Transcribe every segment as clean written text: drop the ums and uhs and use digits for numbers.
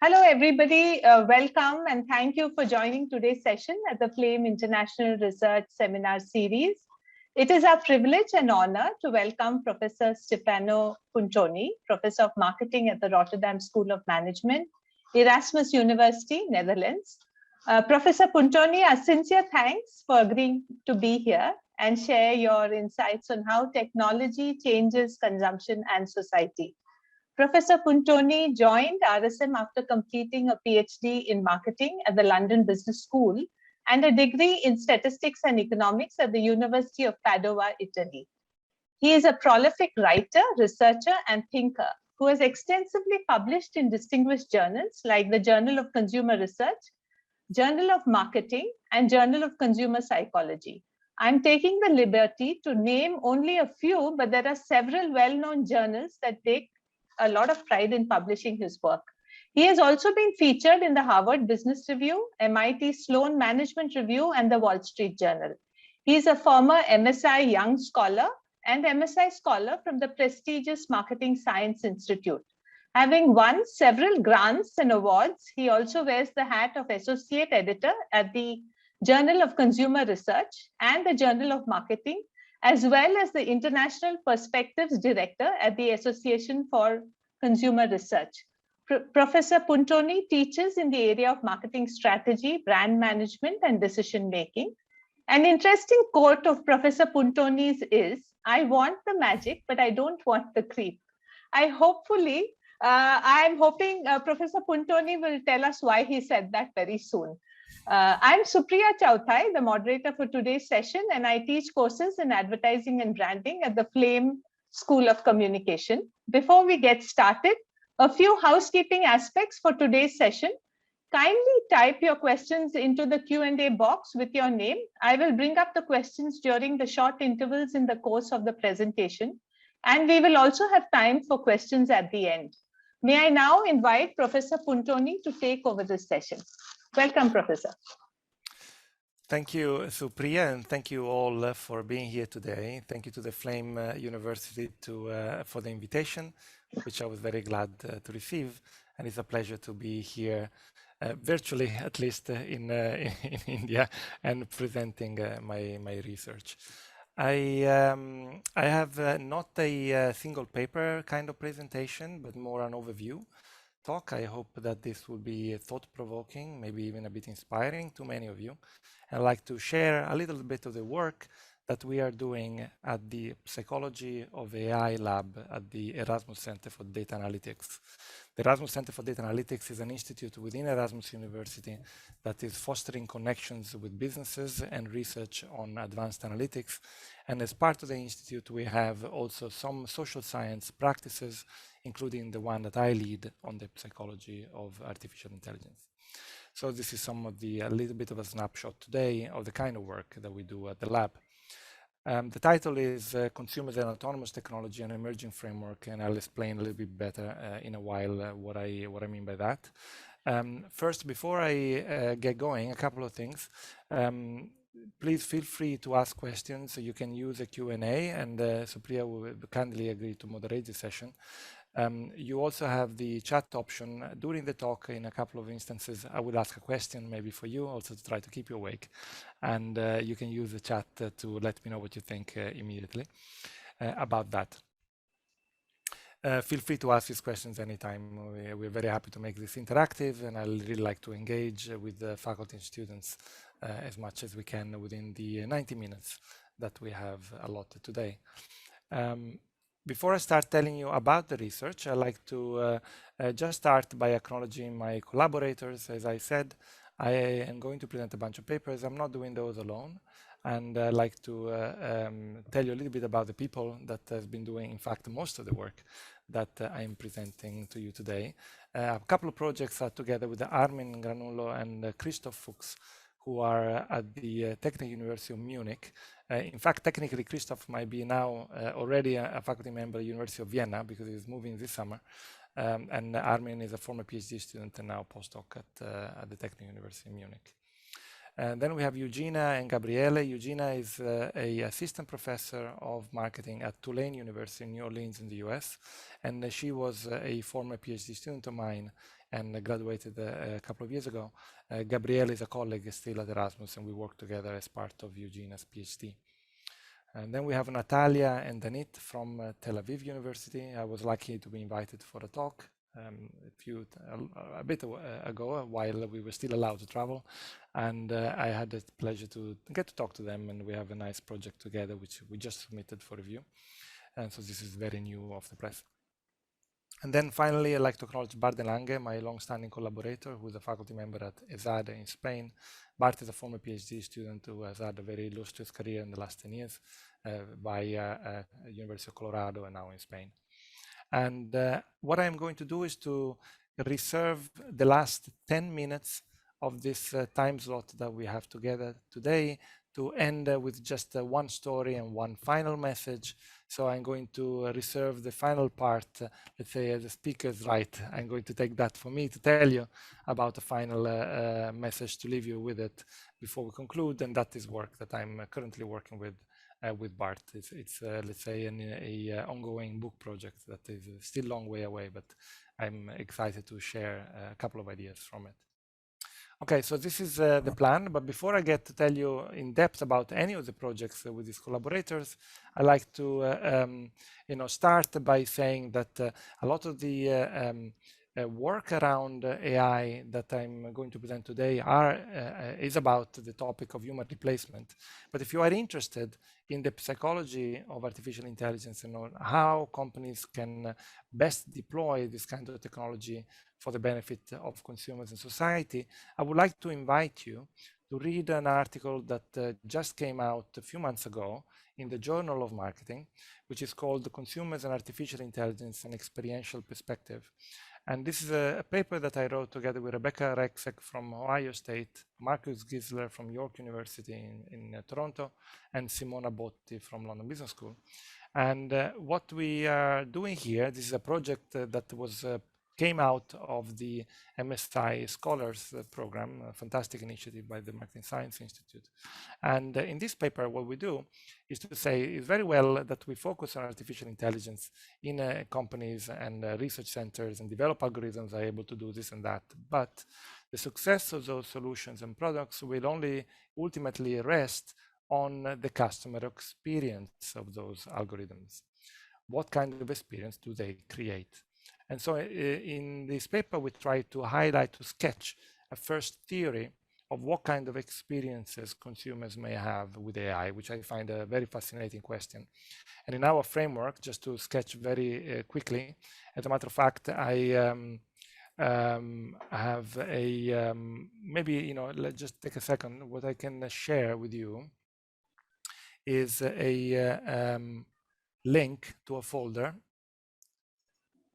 Hello, everybody. Welcome and thank you for joining today's session at the FLAME International Research Seminar Series. It is our privilege and honor to welcome Professor Stefano Puntoni, Professor of Marketing at the Rotterdam School of Management, Erasmus University, Netherlands. Professor Puntoni, our sincere thanks for agreeing to be here and share your insights on how technology changes consumption and society. Professor Puntoni joined RSM after completing a PhD in marketing at the London Business School and a degree in statistics and economics at the University of Padova, Italy. He is a prolific writer, researcher, and thinker who has extensively published in distinguished journals like the Journal of Consumer Research, Journal of Marketing, and Journal of Consumer Psychology. I'm taking the liberty to name only a few, but there are several well-known journals that take a lot of pride in publishing his work. He has also been featured in the Harvard Business Review, MIT Sloan Management Review, and the Wall Street Journal. He is a former MSI Young Scholar and MSI Scholar from the prestigious Marketing Science Institute. Having won several grants and awards, he also wears the hat of Associate Editor at the Journal of Consumer Research and the Journal of Marketing, as well as the International Perspectives Director at the Association for Consumer Research. Professor Puntoni teaches in the area of marketing strategy, brand management, and decision-making. An interesting quote of Professor Puntoni's is, "I want the magic, but I don't want the creep." I'm hoping Professor Puntoni will tell us why he said that very soon. I'm Supriya Chauthai, the moderator for today's session, and I teach courses in advertising and branding at the FLAME School of Communication. Before we get started, a few housekeeping aspects for today's session. Kindly type your questions into the Q&A box with your name. I will bring up the questions during the short intervals in the course of the presentation, and we will also have time for questions at the end. May I now invite Professor Puntoni to take over this session. Welcome, Professor. Thank you, Supriya, and thank you all for being here today. Thank you to the FLAME University for the invitation, which I was very glad to receive. And it's a pleasure to be here, virtually at least, in India and presenting my research. I have not a single paper kind of presentation, but more an overview talk. I hope that this will be thought-provoking, maybe even a bit inspiring to many of you. I'd like to share a little bit of the work that we are doing at the Psychology of AI lab at the Erasmus Center for Data Analytics. The Erasmus Center for Data Analytics is an institute within Erasmus University that is fostering connections with businesses and research on advanced analytics. And as part of the institute, we have also some social science practices, including the one that I lead on the psychology of artificial intelligence. So this is a little bit of a snapshot today of the kind of work that we do at the lab. The title is Consumers and Autonomous Technology, an Emerging Framework, and I'll explain a little bit better in a while what I mean by that. First, before I get going, a couple of things. Please feel free to ask questions. So you can use a Q&A, and Supriya will kindly agree to moderate the session. You also have the chat option during the talk. In a couple of instances, I will ask a question maybe for you, also to try to keep you awake. And you can use the chat to let me know what you think immediately about that. Feel free to ask these questions anytime. We're very happy to make this interactive, and I really like to engage with the faculty and students as much as we can within the 90 minutes that we have allotted today. Before I start telling you about the research, I'd like to just start by acknowledging my collaborators. As I said, I am going to present a bunch of papers. I'm not doing those alone. And I'd like to tell you a little bit about the people that have been doing, in fact, most of the work that I'm presenting to you today. A couple of projects are together with Armin Granullo and Christoph Fuchs, who are at the Technical University of Munich. In fact, technically, Christoph might be now already a faculty member at the University of Vienna because he's moving this summer. And Armin is a former PhD student and now postdoc at the Technical University of Munich. And then we have Eugenia and Gabriele. Eugenia is a assistant professor of marketing at Tulane University in New Orleans in the US. And she was a former PhD student of mine and graduated a couple of years ago. Gabriele is a colleague still at Erasmus, and we work together as part of Eugenia's PhD. And then we have Natalia and Danit from Tel Aviv University. I was lucky to be invited for a talk a bit ago, while we were still allowed to travel. And I had the pleasure to get to talk to them, and we have a nice project together, which we just submitted for review. And so this is very new off the press. And then finally, I'd like to acknowledge Bart de Lange, my long-standing collaborator, who is a faculty member at ESADE in Spain. Bart is a former PhD student who has had a very illustrious career in the last 10 years by University of Colorado and now in Spain. And what I'm going to do is to reserve the last 10 minutes of this time slot that we have together today to end with just one story and one final message. So I'm going to reserve the final part, let's say as a speaker's right. I'm going to take that for me to tell you about a final message to leave you with it before we conclude. And that is work that I'm currently working with Bart. It's let's say an ongoing book project that is still a long way away, but I'm excited to share a couple of ideas from it. Okay, so this is the plan, but before I get to tell you in depth about any of the projects with these collaborators, I like to start by saying that a lot of the work around AI that I'm going to present today is about the topic of human replacement. But if you are interested in the psychology of artificial intelligence and on how companies can best deploy this kind of technology for the benefit of consumers and society, I would like to invite you to read an article that just came out a few months ago in the Journal of Marketing, which is called Consumers and Artificial Intelligence: An Experiential Perspective. And this is a paper that I wrote together with Rebecca Rexek from Ohio State, Marcus Gisler from York University in Toronto, and Simona Botti from London Business School. And what we are doing here, this is a project that came out of the MSI Scholars Program, a fantastic initiative by the Marketing Science Institute. And in this paper, what we do is to say it's very well that we focus on artificial intelligence in companies and research centers and develop algorithms are able to do this and that. But the success of those solutions and products will only ultimately rest on the customer experience of those algorithms. What kind of experience do they create? And so in this paper, we try to highlight, to sketch a first theory of what kind of experiences consumers may have with AI, which I find a very fascinating question. And in our framework, just to sketch very quickly, as a matter of fact, I have a, maybe, let's just take a second. What I can share with you is a link to a folder,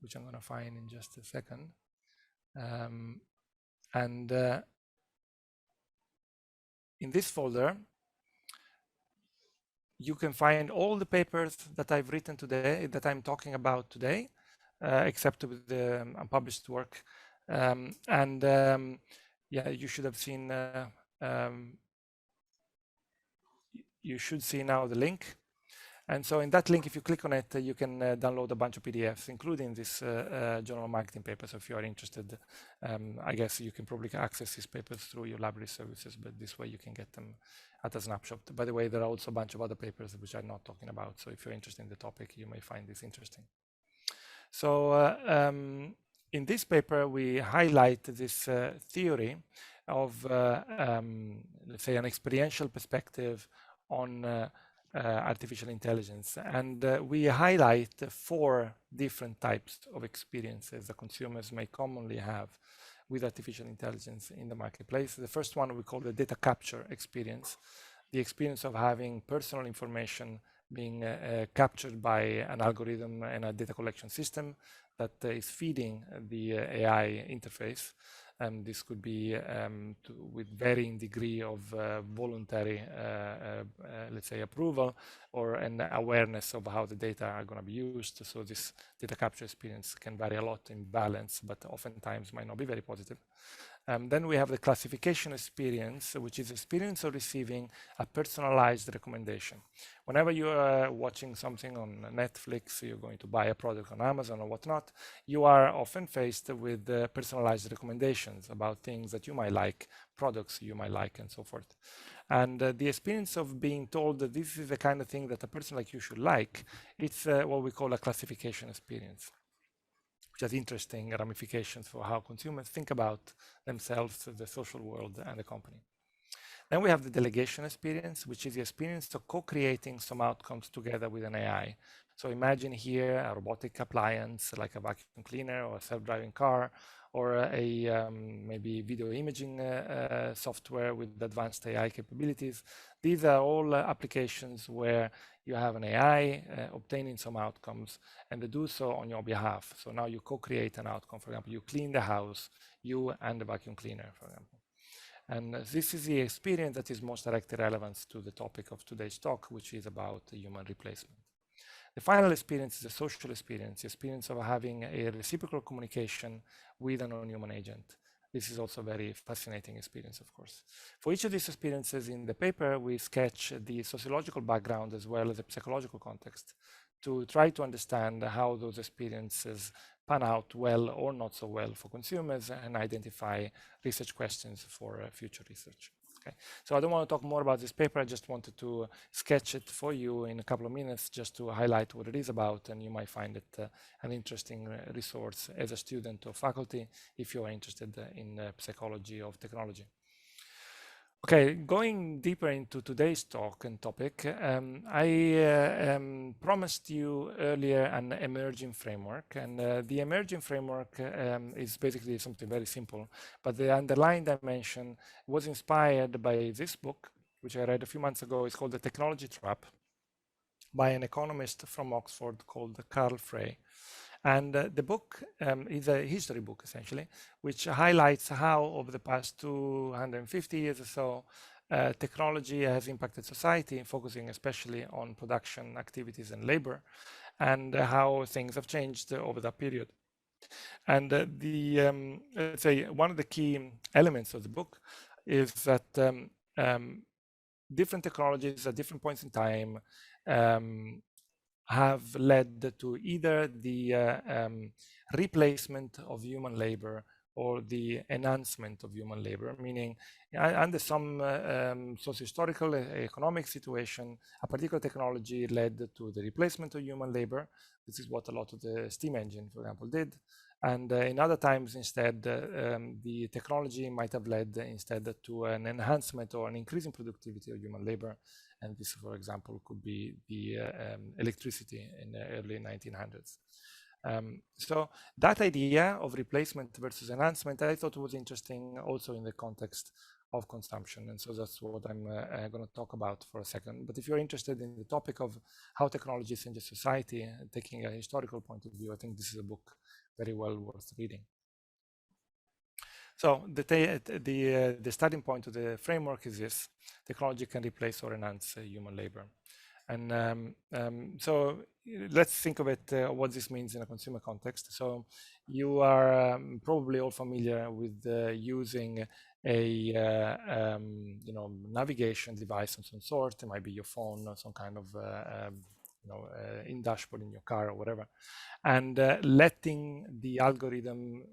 which I'm going to find in just a second. In this folder, you can find all the papers that I've written today, that I'm talking about today, except with the unpublished work. Yeah, you should have seen, you should see now the link. And so in that link, if you click on it, you can download a bunch of PDFs, including this journal marketing paper. So if you are interested, I guess you can probably access these papers through your library services, but this way you can get them at a snapshot. By the way, there are also a bunch of other papers which I'm not talking about. So if you're interested in the topic, you may find this interesting. So in this paper, we highlight this theory of, let's say, an experiential perspective on artificial intelligence, and we highlight 4 different types of experiences that consumers may commonly have with artificial intelligence in the marketplace. The first one we call the data capture experience, the experience of having personal information being captured by an algorithm and a data collection system that is feeding the AI interface. This could be with varying degree of voluntary, let's say, approval or an awareness of how the data are going to be used. So this data capture experience can vary a lot in balance, but oftentimes might not be very positive. Then we have the classification experience, which is experience of receiving a personalized recommendation. Whenever you are watching something on Netflix, you're going to buy a product on Amazon or whatnot, you are often faced with personalized recommendations about things that you might like, products you might like, and so forth. And the experience of being told that this is the kind of thing that a person like you should like, it's what we call a classification experience, which has interesting ramifications for how consumers think about themselves, the social world, and the company. Then we have the delegation experience, which is the experience of co-creating some outcomes together with an AI. So imagine here a robotic appliance like a vacuum cleaner or a self-driving car, or a maybe video imaging software with advanced AI capabilities. These are all applications where you have an AI obtaining some outcomes, and they do so on your behalf. So now you co-create an outcome. For example, you clean the house, you and the vacuum cleaner, for example. And this is the experience that is most directly relevant to the topic of today's talk, which is about human replacement. The final experience is a social experience, the experience of having a reciprocal communication with a non-human agent. This is also a very fascinating experience, of course. For each of these experiences in the paper, we sketch the sociological background as well as the psychological context to try to understand how those experiences pan out well or not so well for consumers and identify research questions for future research. Okay. So I don't want to talk more about this paper. I just wanted to sketch it for you in a couple of minutes just to highlight what it is about, and you might find it an interesting resource as a student or faculty if you are interested in psychology of technology. Okay, going deeper into today's talk and topic, I promised you earlier an emerging framework, and the emerging framework is basically something very simple, but the underlying dimension was inspired by this book, which I read a few months ago. It's called The Technology Trap by an economist from Oxford called Carl Frey. And the book is a history book, essentially, which highlights how over the past 250 years or so, technology has impacted society, focusing especially on production activities and labor, and how things have changed over that period. And let's say one of the key elements of the book is that different technologies at different points in time have led to either the replacement of human labor or the enhancement of human labor, meaning under some socio-historical economic situation, a particular technology led to the replacement of human labor. This is what a lot of the steam engine, for example, did. And in other times, instead, the technology might have led instead to an enhancement or an increase in productivity of human labor. And this, for example, could be the electricity in the early 1900s. So that idea of replacement versus enhancement, I thought was interesting also in the context of consumption. And so that's what I'm going to talk about for a second. But if you're interested in the topic of how technology changes society, taking a historical point of view, I think this is a book very well worth reading. So the starting point of the framework is this: technology can replace or enhance human labor. And so let's think of it, what this means in a consumer context. So you are probably all familiar with using a navigation device of some sort. It might be your phone or some kind of in dashboard in your car or whatever, and letting the algorithm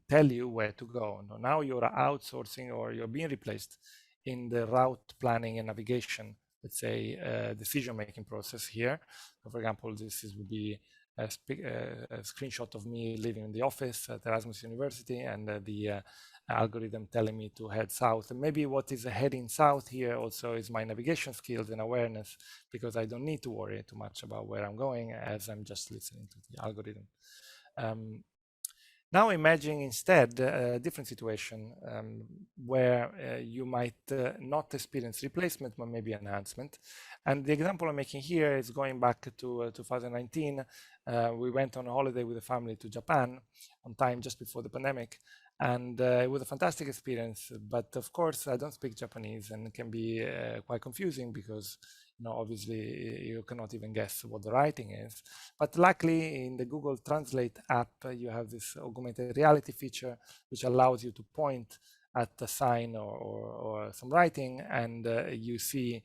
tell you where to go. Now you're outsourcing, or you're being replaced in the route planning and navigation, let's say, decision-making process here. So for example, would be a screenshot of me living in the office at Erasmus University, and the algorithm telling me to head south. And maybe what is heading south here also is my navigation skills and awareness, because I don't need to worry too much about where I'm going as I'm just listening to the algorithm. Now imagine instead a different situation where you might not experience replacement, but maybe enhancement. And the example I'm making here is going back to 2019. We went on a holiday with the family to Japan on time just before the pandemic. And it was a fantastic experience, but of course I don't speak Japanese, and it can be quite confusing because obviously you cannot even guess what the writing is. But luckily in the Google Translate app, you have this augmented reality feature which allows you to point at a sign or some writing, and you see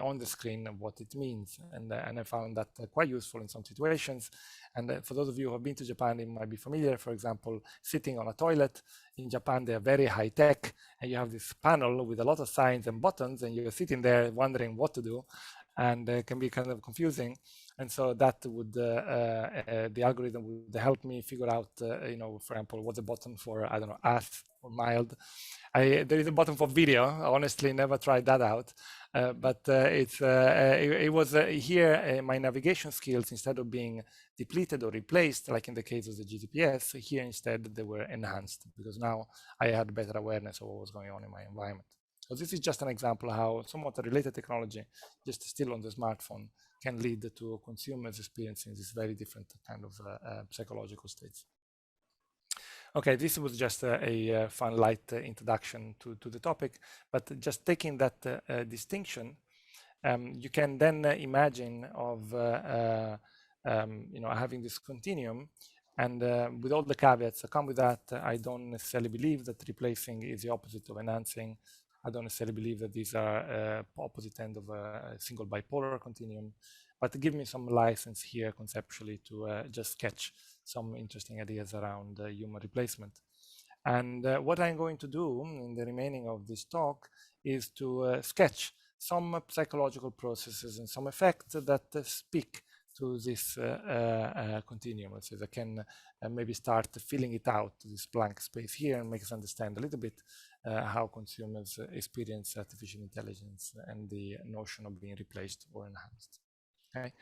on the screen what it means. And I found that quite useful in some situations. And for those of you who have been to Japan, it might be familiar. For example, sitting on a toilet in Japan, they are very high tech, and you have this panel with a lot of signs and buttons, and you're sitting there wondering what to do, and it can be kind of confusing. And so that would the algorithm would help me figure out, you know, for example, what's the button for, I don't know, AST or mild. There is a button for video. I honestly never tried that out, but it was here my navigation skills, instead of being depleted or replaced, like in the case of the GTPS, here instead they were enhanced, because now I had better awareness of what was going on in my environment. So this is just an example of how somewhat a related technology, just still on the smartphone, can lead to consumers experiencing these very different kind of psychological states. Okay, this was just a fun, light introduction to the topic, but just taking that distinction, you can then imagine of you know, having this continuum, and with all the caveats that come with that, I don't necessarily believe that replacing is the opposite of enhancing. I don't necessarily believe that these are opposite end of a single bipolar continuum, but give me some license here conceptually to just sketch some interesting ideas around human replacement. And what I'm going to do in the remaining of this talk is to sketch some psychological processes and some effects that speak to this continuum. So I can maybe start filling it out, this blank space here, and make us understand a little bit how consumers experience artificial intelligence and the notion of being replaced or enhanced. Okay.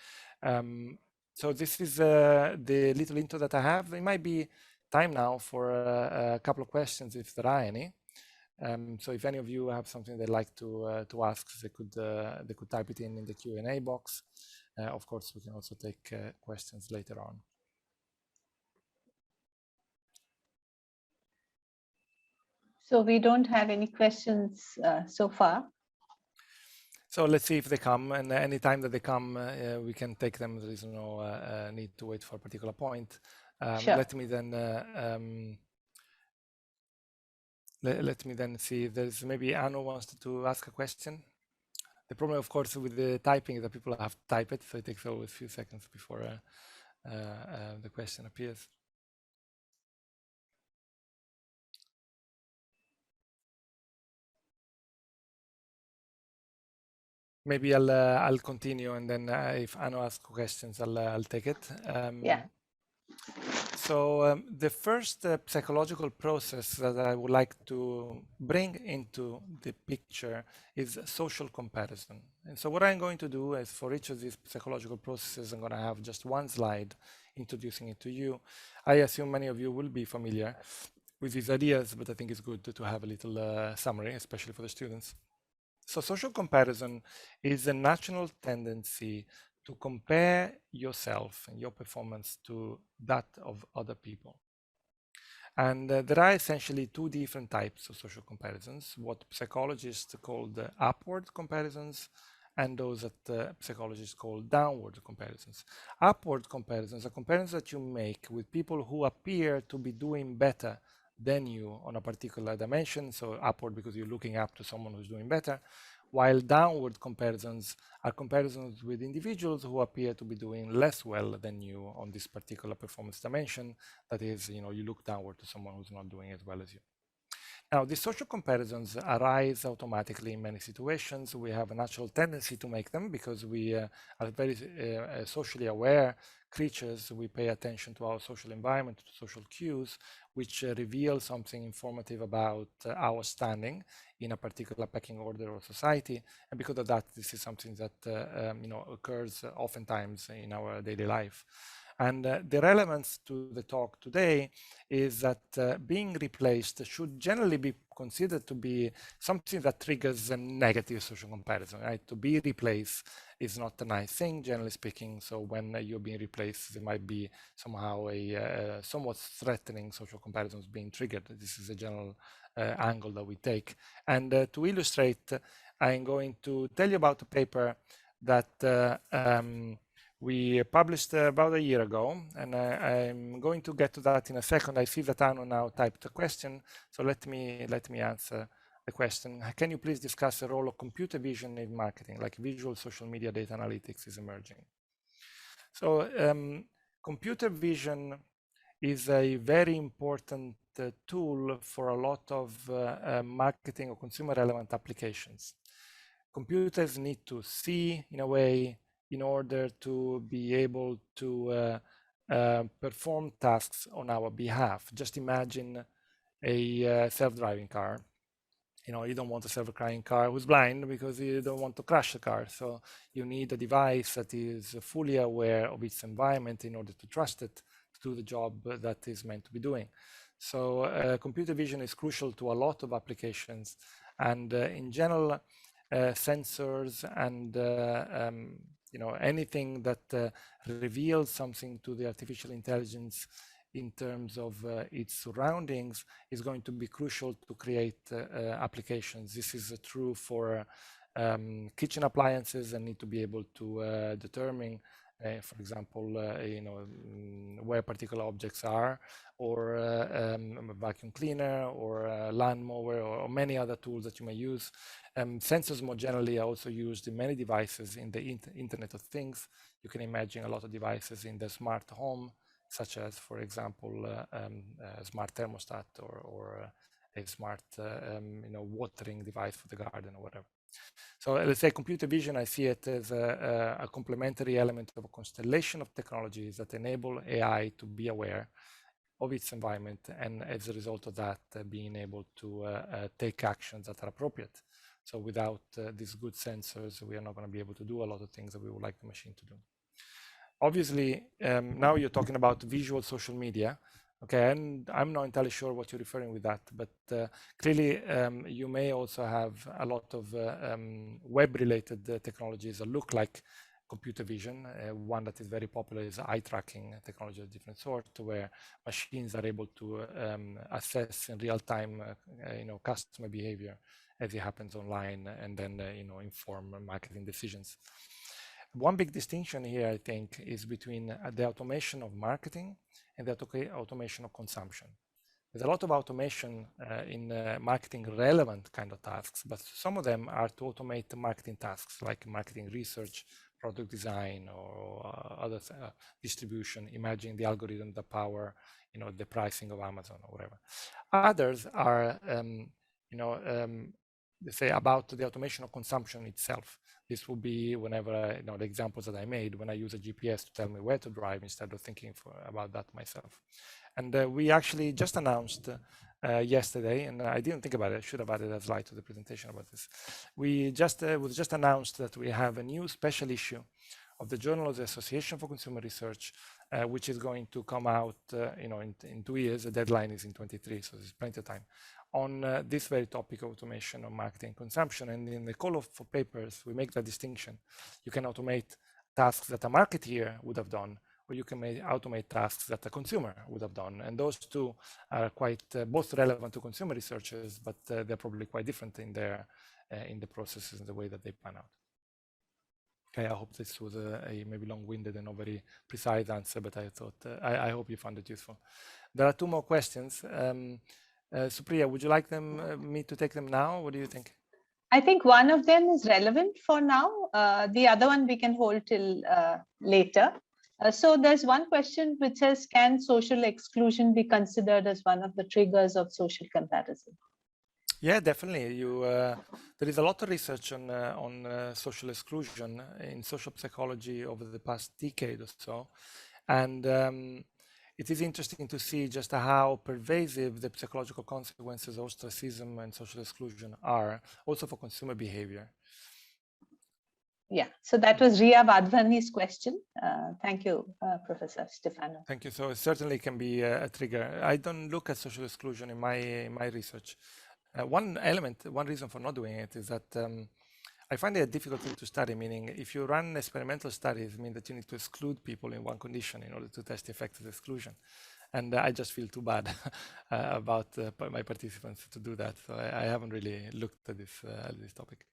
So this is the little intro that I have. It might be time now for a couple of questions, if there are any. So if any of you have something they'd like to ask, they could type it in the Q&A box. Of course, we can also take questions later on. So we don't have any questions so far. So let's see if they come, and any time that they come, we can take them. There is no need to wait for a particular point. Sure. Let me then let me then see. There's maybe Anno wants to ask a question. The problem, of course, with the typing is that people have to type it, so it takes always a few seconds before the question appears. Maybe I'll continue, and then if Anno asks questions, I'll take it. Yeah. So the first psychological process that I would like to bring into the picture is social comparison. And so what I'm going to do is, for each of these psychological processes, I'm going to have just one slide introducing it to you. I assume many of you will be familiar with these ideas, but I think it's good to have a little summary, especially for the students. So social comparison is a natural tendency to compare yourself and your performance to that of other people. And there are essentially two different types of social comparisons, what psychologists call the upward comparisons and those that psychologists call downward comparisons. Upward comparisons are comparisons that you make with people who appear to be doing better than you on a particular dimension. So upward because you're looking up to someone who's doing better, while downward comparisons are comparisons with individuals who appear to be doing less well than you on this particular performance dimension. That is, you know, you look downward to someone who's not doing as well as you. Now, these social comparisons arise automatically in many situations. We have a natural tendency to make them because we are very socially aware creatures. We pay attention to our social environment, to social cues, which reveal something informative about our standing in a particular pecking order or society. And because of that, this is something that you know, occurs oftentimes in our daily life. And the relevance to the talk today is that being replaced should generally be considered to be something that triggers a negative social comparison, right? To be replaced is not a nice thing, generally speaking. So when you're being replaced, there might be somehow a somewhat threatening social comparisons being triggered. This is a general angle that we take. And to illustrate, I'm going to tell you about a paper that we published about a year ago, and I'm going to get to that in a second. I see that Anu now typed a question, so let me answer the question. Can you please discuss the role of computer vision in marketing, like visual social media data analytics is emerging? So computer vision is a very important tool for a lot of marketing or consumer relevant applications. Computers need to see in a way in order to be able to perform tasks on our behalf. Just imagine a self-driving car. You don't want a self-driving car who's blind because you don't want to crash the car. So you need a device that is fully aware of its environment in order to trust it to do the job that is meant to be doing. So computer vision is crucial to a lot of applications, and in general, sensors and anything that reveals something to the artificial intelligence in terms of its surroundings is going to be crucial to create applications. This is true for kitchen appliances and need to be able to determine, for example, where particular objects are, or a vacuum cleaner, or a lawnmower, or many other tools that you may use. Sensors more generally are also used in many devices in the Internet of Things. You can imagine a lot of devices in the smart home, such as, for example, a smart thermostat or a smart watering device for the garden or whatever. So let's say computer vision, I see it as a complementary element of a constellation of technologies that enable AI to be aware of its environment, and as a result of that, being able to take actions that are appropriate. So without these good sensors, we are not going to be able to do a lot of things that we would like the machine to do. Obviously, now you're talking about visual social media, okay, and I'm not entirely sure what you're referring with that, but clearly you may also have a lot of web-related technologies that look like computer vision. One that is very popular is eye tracking technology of different sort, where machines are able to assess in real time, customer behavior as it happens online, and then inform marketing decisions. One big distinction here, I think, is between the automation of marketing and the automation of consumption. There's a lot of automation in marketing relevant kind of tasks, but some of them are to automate marketing tasks like marketing research, product design, or other distribution. Imagine the algorithm that power, the pricing of Amazon or whatever. Others are, they say about the automation of consumption itself. This will be whenever, the examples that I made, when I use a GPS to tell me where to drive instead of thinking about that myself. And we actually just announced yesterday, and I didn't think about it, I should have added a slide to the presentation about this. We just announced that we have a new special issue of the Journal of the Association for Consumer Research, which is going to come out in 2 years. The deadline is in 23, so there's plenty of time, on this very topic of automation of marketing and consumption. And in the call for papers, we make that distinction. You can automate tasks that a marketeer would have done, or you can automate tasks that a consumer would have done. And those two are quite both relevant to consumer researchers, but they're probably quite different in the processes and the way that they pan out. Okay, I hope this was a maybe long-winded and not very precise answer, but I thought I hope you found it useful. There are 2 more questions. Supriya, would you like me to take them now? What do you think? I think one of them is relevant for now. The other one we can hold till later. So there's one question which says, can social exclusion be considered as one of the triggers of social comparison? Yeah, definitely. There is a lot of research on social exclusion in social psychology over the past decade or so. And it is interesting to see just how pervasive the psychological consequences of ostracism and social exclusion are, also for consumer behavior. Yeah, so that was Ria Vadvani's question. Thank you, Professor Stefano. Thank you. So it certainly can be a trigger. I don't look at social exclusion in my research. One reason for not doing it is that I find it a difficult thing to study, meaning if you run experimental studies, it means that you need to exclude people in one condition in order to test the effect of exclusion. And I just feel too bad about my participants to do that. So I haven't really looked at this topic.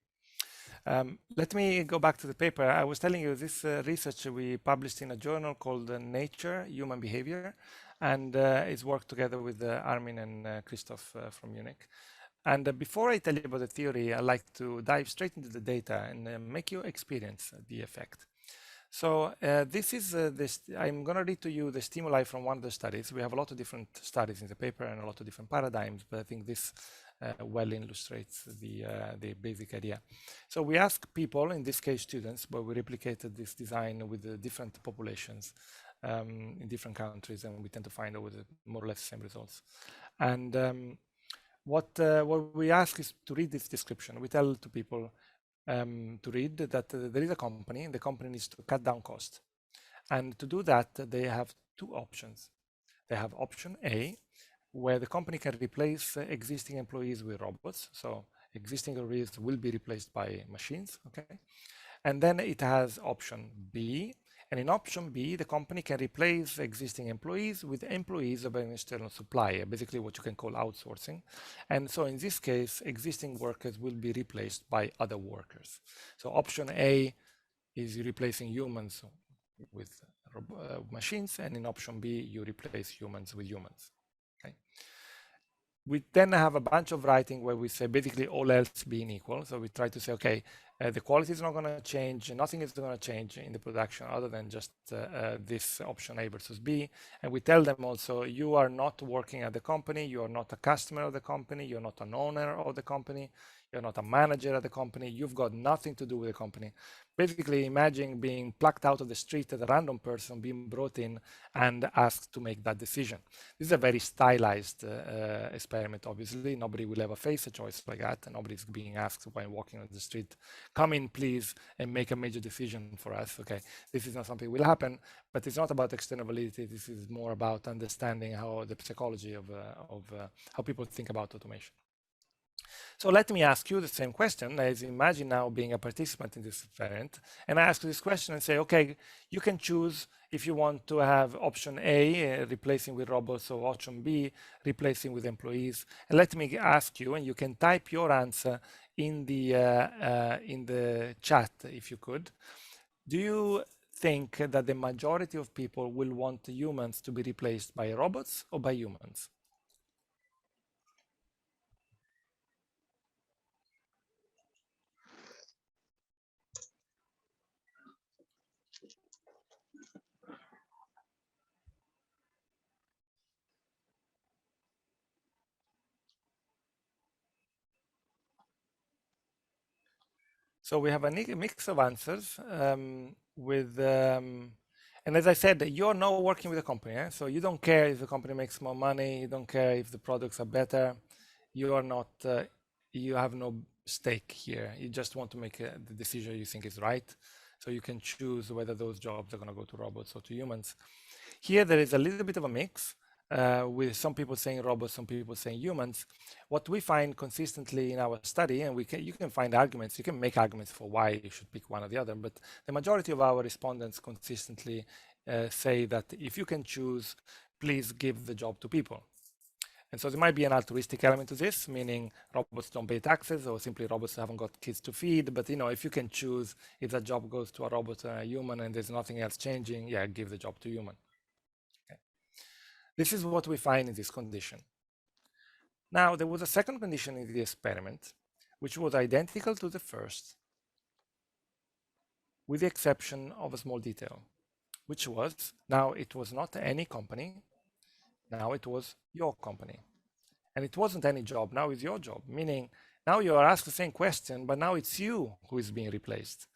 Let me go back to the paper. I was telling you this research we published in a journal called Nature, Human Behavior, and it's worked together with Armin and Christoph from Munich. And before I tell you about the theory, I'd like to dive straight into the data and make you experience the effect. So this is I'm going to read to you the stimuli from one of the studies. We have a lot of different studies in the paper and a lot of different paradigms, but I think this well illustrates the basic idea. So we ask people, in this case students, but we replicated this design with different populations in different countries, and we tend to find with more or less the same results. And what we ask is to read this description. We tell to people to read that there is a company, and the company needs to cut down cost. And to do that, they have two options. They have option A, where the company can replace existing employees with robots. So existing employees will be replaced by machines, okay? And then it has option B, and in option B, the company can replace existing employees with employees of an external supplier, basically what you can call outsourcing. And so in this case, existing workers will be replaced by other workers. So option A is replacing humans with machines, and in option B, you replace humans with humans. Okay. We then have a bunch of writing where we say basically all else being equal. So we try to say, okay, the quality is not going to change, nothing is going to change in the production other than just this option A versus B. And we tell them also, you are not working at the company, you are not a customer of the company, you're not an owner of the company, you're not a manager at the company, you've got nothing to do with the company. Basically, imagine being plucked out of the street as a random person, being brought in and asked to make that decision. This is a very stylized experiment, obviously. Nobody will ever face a choice like that, and nobody's being asked while walking on the street, come in, please, and make a major decision for us. Okay, this is not something will happen, but it's not about external validity. This is more about understanding how the psychology of how people think about automation. So let me ask you the same question. As imagine now being a participant in this experiment, and I ask you this question and say, okay, you can choose if you want to have option A, replacing with robots, or option B, replacing with employees. And let me ask you, and you can type your answer in the chat if you could. Do you think that the majority of people will want humans to be replaced by robots or by humans? So we have a mix of answers and as I said, you're not working with a company, so you don't care if the company makes more money, you don't care if the products are better, you are not, you have no stake here. You just want to make the decision you think is right. So you can choose whether those jobs are going to go to robots or to humans. Here there is a little bit of a mix. With some people saying robots, some people saying humans. What we find consistently in our study, and you can find arguments, you can make arguments for why you should pick one or the other, but the majority of our respondents consistently say that if you can choose, please give the job to people. And so there might be an altruistic element to this, meaning robots don't pay taxes, or simply robots haven't got kids to feed. But if you can choose if that job goes to a robot or a human and there's nothing else changing, yeah, give the job to human. This is what we find in this condition. Now, there was a second condition in the experiment, which was identical to the first, with the exception of a small detail, which was, now it was not any company, now it was your company. And it wasn't any job, now it's your job, meaning now you are asked the same question, but now it's you who is being replaced.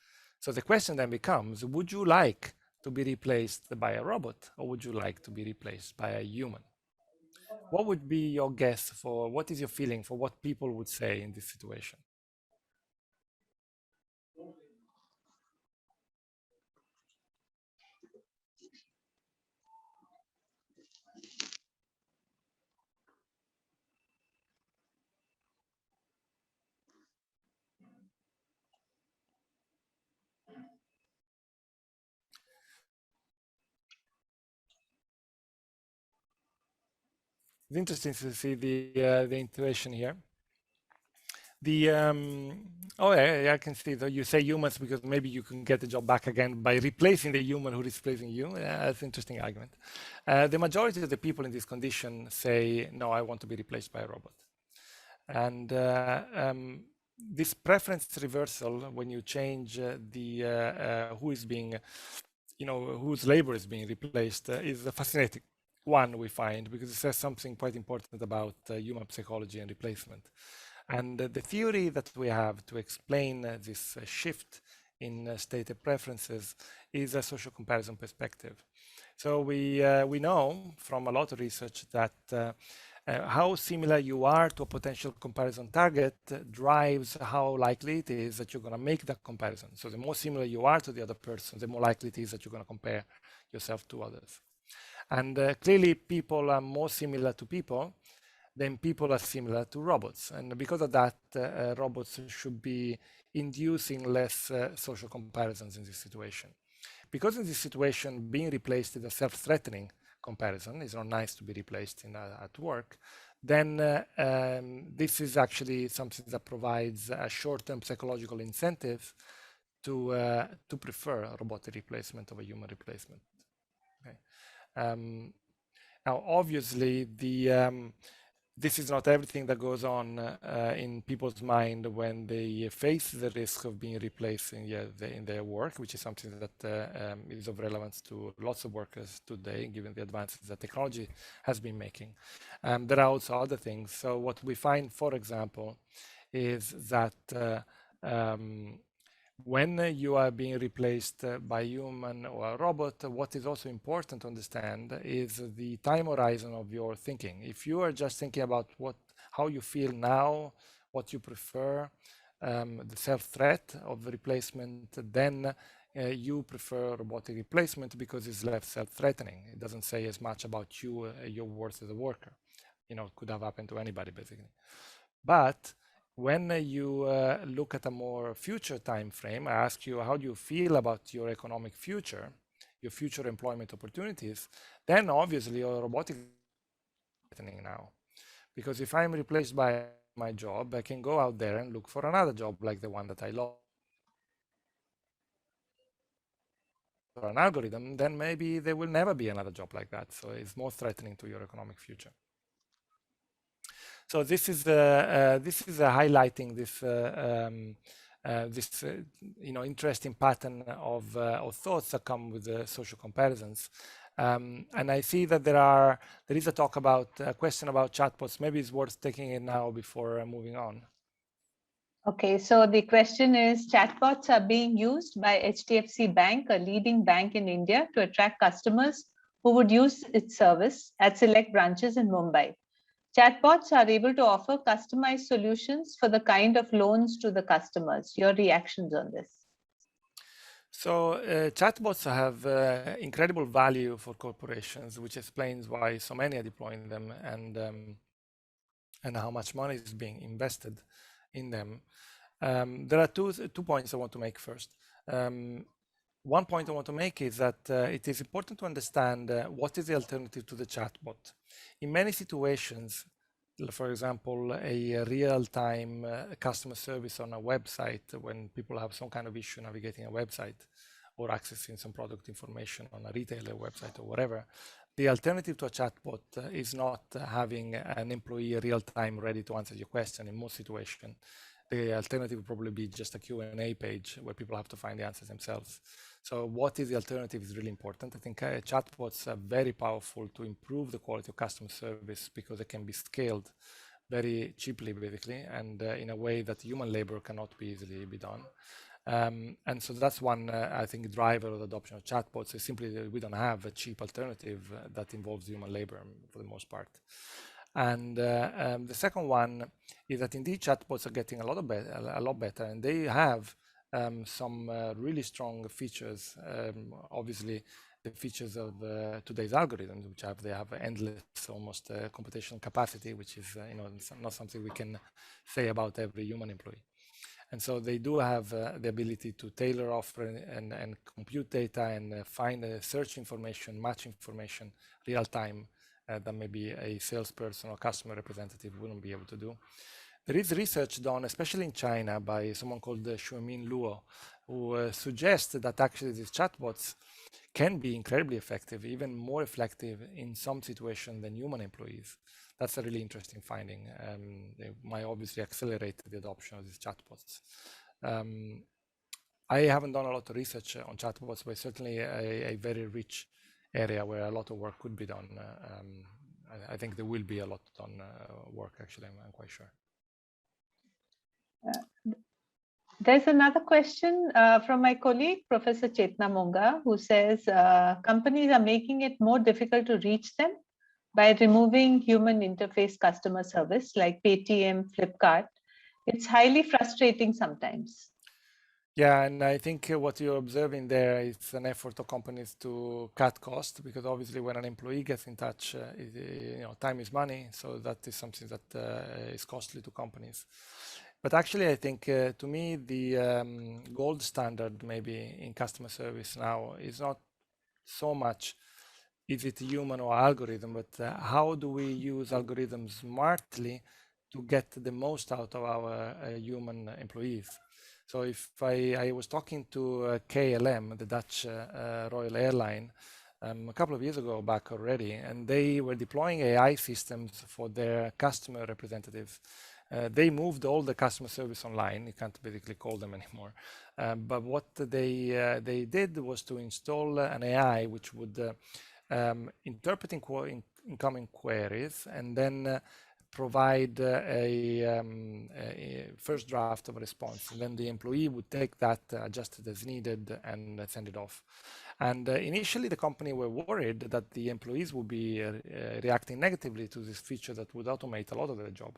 So the question then becomes, would you like to be replaced by a robot, or would you like to be replaced by a human? What would be your guess for what is your feeling for what people would say in this situation? It's interesting to see the intuition here. I can see that you say humans because maybe you can get the job back again by replacing the human who is replacing you. That's an interesting argument. The majority of the people in this condition say, no, I want to be replaced by a robot. And this preference reversal, when you change who is being, whose labor is being replaced, is a fascinating one, we find, because it says something quite important about human psychology and replacement. And the theory that we have to explain this shift in stated preferences is a social comparison perspective. So we know from a lot of research that how similar you are to a potential comparison target drives how likely it is that you're going to make that comparison. So the more similar you are to the other person, the more likely it is that you're going to compare yourself to others. And clearly, people are more similar to people then people are similar to robots. And because of that, robots should be inducing less social comparisons in this situation. Because in this situation, being replaced is a self-threatening comparison. It's not nice to be replaced at work. Then this is actually something that provides a short-term psychological incentive to prefer a robotic replacement of a human replacement. Okay. Now, obviously, this is not everything that goes on in people's mind when they face the risk of being replaced in their work, which is something that is of relevance to lots of workers today, given the advances that technology has been making. There are also other things. So what we find, for example, is that when you are being replaced by a human or a robot, what is also important to understand is the time horizon of your thinking. If you are just thinking about how you feel now, what you prefer, the self-threat of replacement, then you prefer robotic replacement because it's less self-threatening. It doesn't say as much about you, your worth as a worker. It could have happened to anybody, basically. But when you look at a more future time frame, I ask you, how do you feel about your economic future, your future employment opportunities? Then obviously your robotic is happening now. Because if I'm replaced by my job, I can go out there and look for another job like the one that I love. Or an algorithm, then maybe there will never be another job like that. So it's more threatening to your economic future. So this is highlighting this interesting pattern of thoughts that come with social comparisons. And I see that there is a question about chatbots. Maybe it's worth taking it now before moving on. Okay, so the question is, chatbots are being used by HDFC Bank, a leading bank in India, to attract customers who would use its service at select branches in Mumbai. Chatbots are able to offer customized solutions for the kind of loans to the customers. Your reactions on this? So chatbots have incredible value for corporations, which explains why so many are deploying them and how much money is being invested in them. There are two points I want to make first. One point I want to make is that it is important to understand what is the alternative to the chatbot. In many situations, for example, a real-time customer service on a website when people have some kind of issue navigating a website or accessing some product information on a retailer website or whatever, the alternative to a chatbot is not having an employee real-time ready to answer your question in most situations. The alternative would probably be just a Q&A page where people have to find the answers themselves. So what is the alternative is really important. I think chatbots are very powerful to improve the quality of customer service because they can be scaled very cheaply, basically, and in a way that human labor cannot be easily be done. And so that's one, I think, driver of the adoption of chatbots is simply that we don't have a cheap alternative that involves human labor for the most part. And the second one is that indeed chatbots are getting a lot better, and they have some really strong features. Obviously, the features of today's algorithms, which they have endless, almost computational capacity, which is not something we can say about every human employee. And so they do have the ability to tailor offer and compute data and find search information, match information real time that maybe a salesperson or customer representative wouldn't be able to do. There is research done, especially in China, by someone called Xuemin Luo, who suggests that actually these chatbots can be incredibly effective, even more effective in some situations than human employees. That's a really interesting finding. They might obviously accelerate the adoption of these chatbots. I haven't done a lot of research on chatbots, but certainly a very rich area where a lot of work could be done. I think there will be a lot done work, actually, I'm quite sure. There's another question from my colleague, Professor Chetna Monga, who says companies are making it more difficult to reach them by removing human interface customer service like Paytm, Flipkart. It's highly frustrating sometimes. Yeah, and I think what you're observing there is an effort of companies to cut costs, because obviously when an employee gets in touch, time is money, so that is something that is costly to companies. But actually, I think to me, the gold standard maybe in customer service now is not so much is it human or algorithm, but how do we use algorithms smartly to get the most out of our human employees? So if I was talking to KLM, the Dutch Royal Airline, a couple of years ago back already, and they were deploying AI systems for their customer representatives. They moved all the customer service online. You can't basically call them anymore. But what they did was to install an AI which would interpret incoming queries and then provide a first draft of a response. And then the employee would take that, adjust it as needed, and send it off. And initially, the company were worried that the employees would be reacting negatively to this feature that would automate a lot of their job.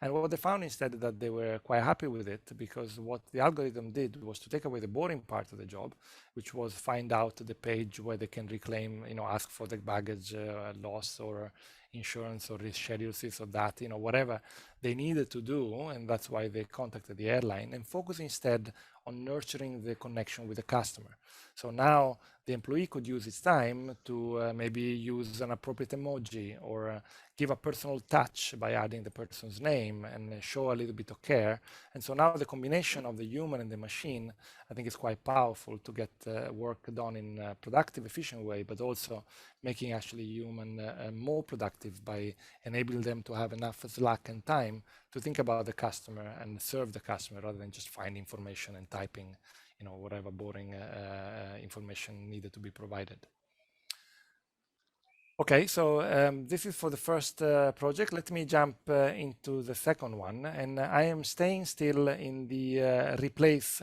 And what they found instead that they were quite happy with it, because what the algorithm did was to take away the boring part of the job, which was find out the page where they can reclaim, ask for the baggage loss or insurance or reschedule this or that, whatever they needed to do. And that's why they contacted the airline, and focus instead on nurturing the connection with the customer. So now the employee could use its time to maybe use an appropriate emoji or give a personal touch by adding the person's name and show a little bit of care. And so now the combination of the human and the machine, I think, is quite powerful to get work done in a productive, efficient way, but also making actually human more productive by enabling them to have enough slack and time to think about the customer and serve the customer rather than just find information and typing whatever boring information needed to be provided. Okay, so this is for the first project. Let me jump into the second one. And I am staying still in the replace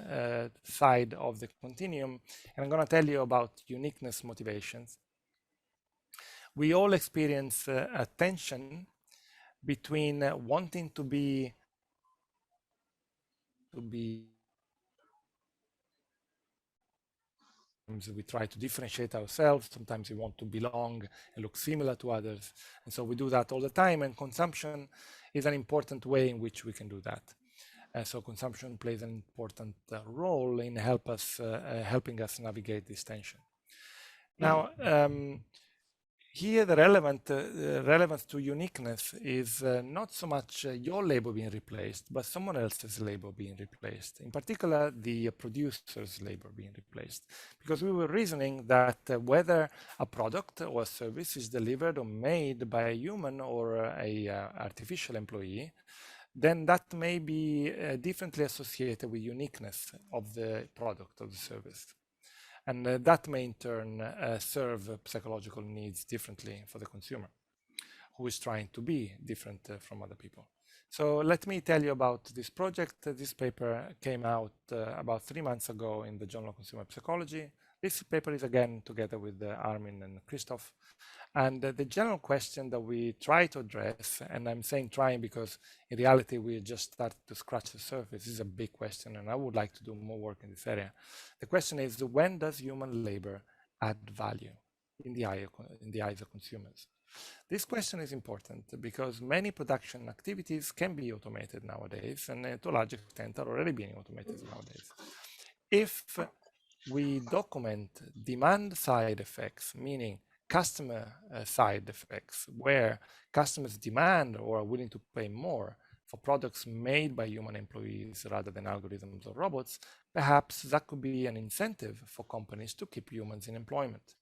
side of the continuum. And I'm going to tell you about uniqueness motivations. We all experience a tension between wanting to be we try to differentiate ourselves. Sometimes we want to belong and look similar to others. And so we do that all the time. And consumption is an important way in which we can do that. So consumption plays an important role in helping us navigate this tension. Now, here the relevance to uniqueness is not so much your label being replaced, but someone else's label being replaced. In particular, the producer's label being replaced. Because we were reasoning that whether a product or a service is delivered or made by a human or a artificial employee, then that may be differently associated with uniqueness of the product or the service. And that may in turn serve psychological needs differently for the consumer, who is trying to be different from other people. So let me tell you about this project. This paper came out about 3 months ago in the Journal of Consumer Psychology. This paper is again together with Armin and Christoph. And the general question that we try to address, and I'm saying trying because in reality we just started to scratch the surface. This is a big question, and I would like to do more work in this area. The question is, when does human labor add value in the eyes of consumers? This question is important because many production activities can be automated nowadays, and to a large extent are already being automated nowadays. If we document demand side effects, meaning customer side effects, where customers demand or are willing to pay more for products made by human employees rather than algorithms or robots, perhaps that could be an incentive for companies to keep humans in employment.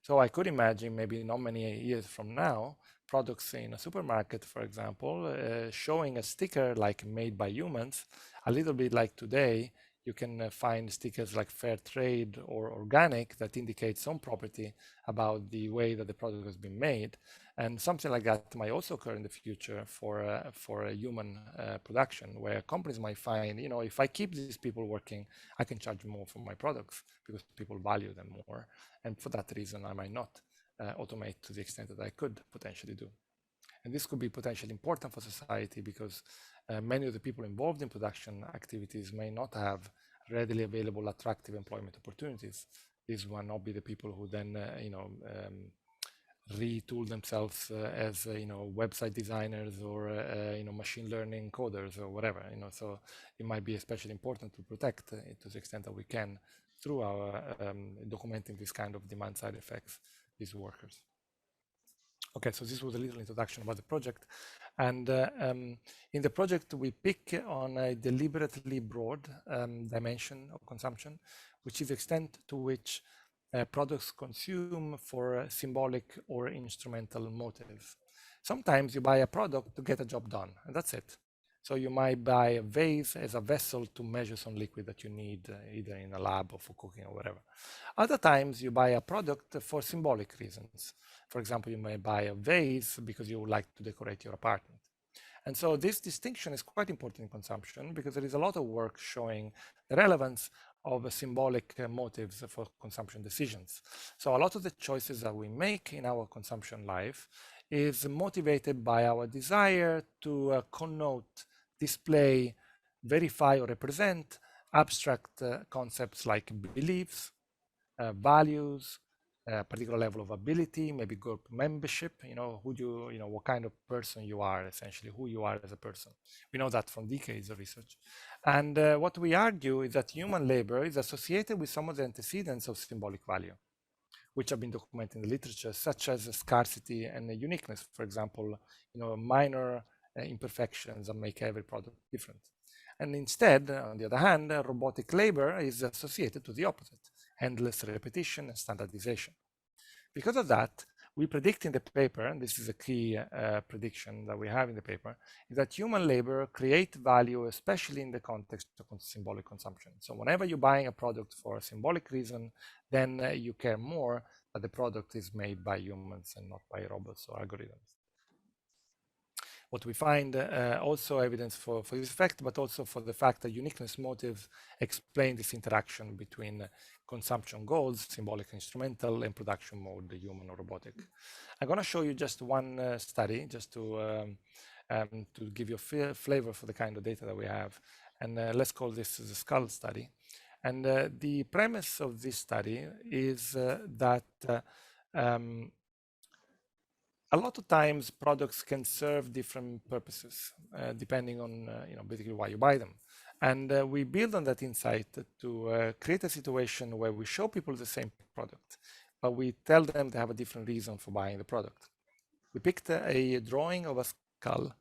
So I could imagine maybe not many years from now, products in a supermarket, for example, showing a sticker like made by humans, a little bit like today, you can find stickers like fair trade or organic that indicate some property about the way that the product has been made. And something like that might also occur in the future for a human production, where companies might find, if I keep these people working, I can charge more for my products because people value them more. And for that reason, I might not automate to the extent that I could potentially do. And this could be potentially important for society because many of the people involved in production activities may not have readily available attractive employment opportunities. These will not be the people who then, retool themselves as website designers or machine learning coders or whatever. So it might be especially important to protect to the extent that we can through our documenting this kind of demand side effects, these workers. Okay, so this was a little introduction about the project. And in the project, we pick on a deliberately broad dimension of consumption, which is the extent to which products consume for symbolic or instrumental motives. Sometimes you buy a product to get a job done, and that's it. So you might buy a vase as a vessel to measure some liquid that you need, either in a lab or for cooking or whatever. Other times you buy a product for symbolic reasons. For example, you may buy a vase because you would like to decorate your apartment. And so this distinction is quite important in consumption because there is a lot of work showing the relevance of symbolic motives for consumption decisions. So a lot of the choices that we make in our consumption life is motivated by our desire to connote, display, verify, or represent abstract concepts like beliefs, values, a particular level of ability, maybe group membership, what kind of person you are, essentially, who you are as a person. We know that from decades of research. And what we argue is that human labor is associated with some of the antecedents of symbolic value, which have been documented in the literature, such as scarcity and uniqueness, for example, minor imperfections that make every product different. And instead, on the other hand, robotic labor is associated to the opposite, endless repetition and standardization. Because of that, we predict in the paper, and this is a key prediction that we have in the paper, is that human labor creates value, especially in the context of symbolic consumption. So whenever you're buying a product for a symbolic reason, then you care more that the product is made by humans and not by robots or algorithms. What we find also evidence for this effect, but also for the fact that uniqueness motives explain this interaction between consumption goals, symbolic, instrumental, and production mode, the human or robotic. I'm going to show you just one study, just to give you a flavor for the kind of data that we have. And let's call this the skull study. And the premise of this study is that a lot of times products can serve different purposes depending on basically why you buy them. And we build on that insight to create a situation where we show people the same product, but we tell them they have a different reason for buying the product. We picked a drawing of a skull,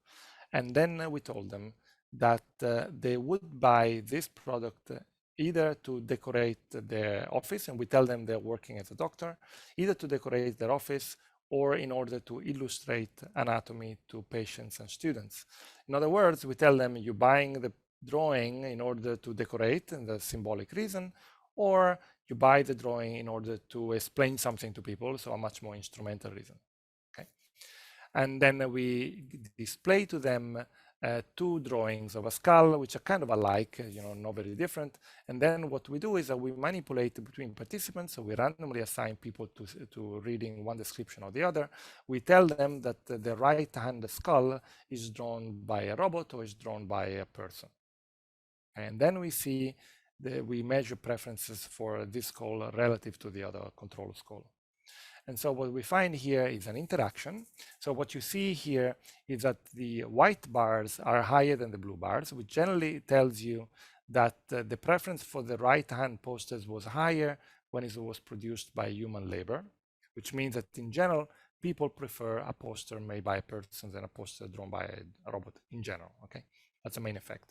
and then we told them that they would buy this product either to decorate their office, and we tell them they're working as a doctor, either to decorate their office or in order to illustrate anatomy to patients and students. In other words, we tell them you're buying the drawing in order to decorate, and the symbolic reason, or you buy the drawing in order to explain something to people, so a much more instrumental reason. Okay. And then we display to them two drawings of a skull, which are kind of alike, not very different. And then what we do is that we manipulate between participants. So we randomly assign people to reading one description or the other. We tell them that the right-hand skull is drawn by a robot or is drawn by a person. And then we see we measure preferences for this skull relative to the other control skull. And so what we find here is an interaction. So what you see here is that the white bars are higher than the blue bars, which generally tells you that the preference for the right-hand posters was higher when it was produced by human labor, which means that in general, people prefer a poster made by a person than a poster drawn by a robot in general. Okay, that's the main effect.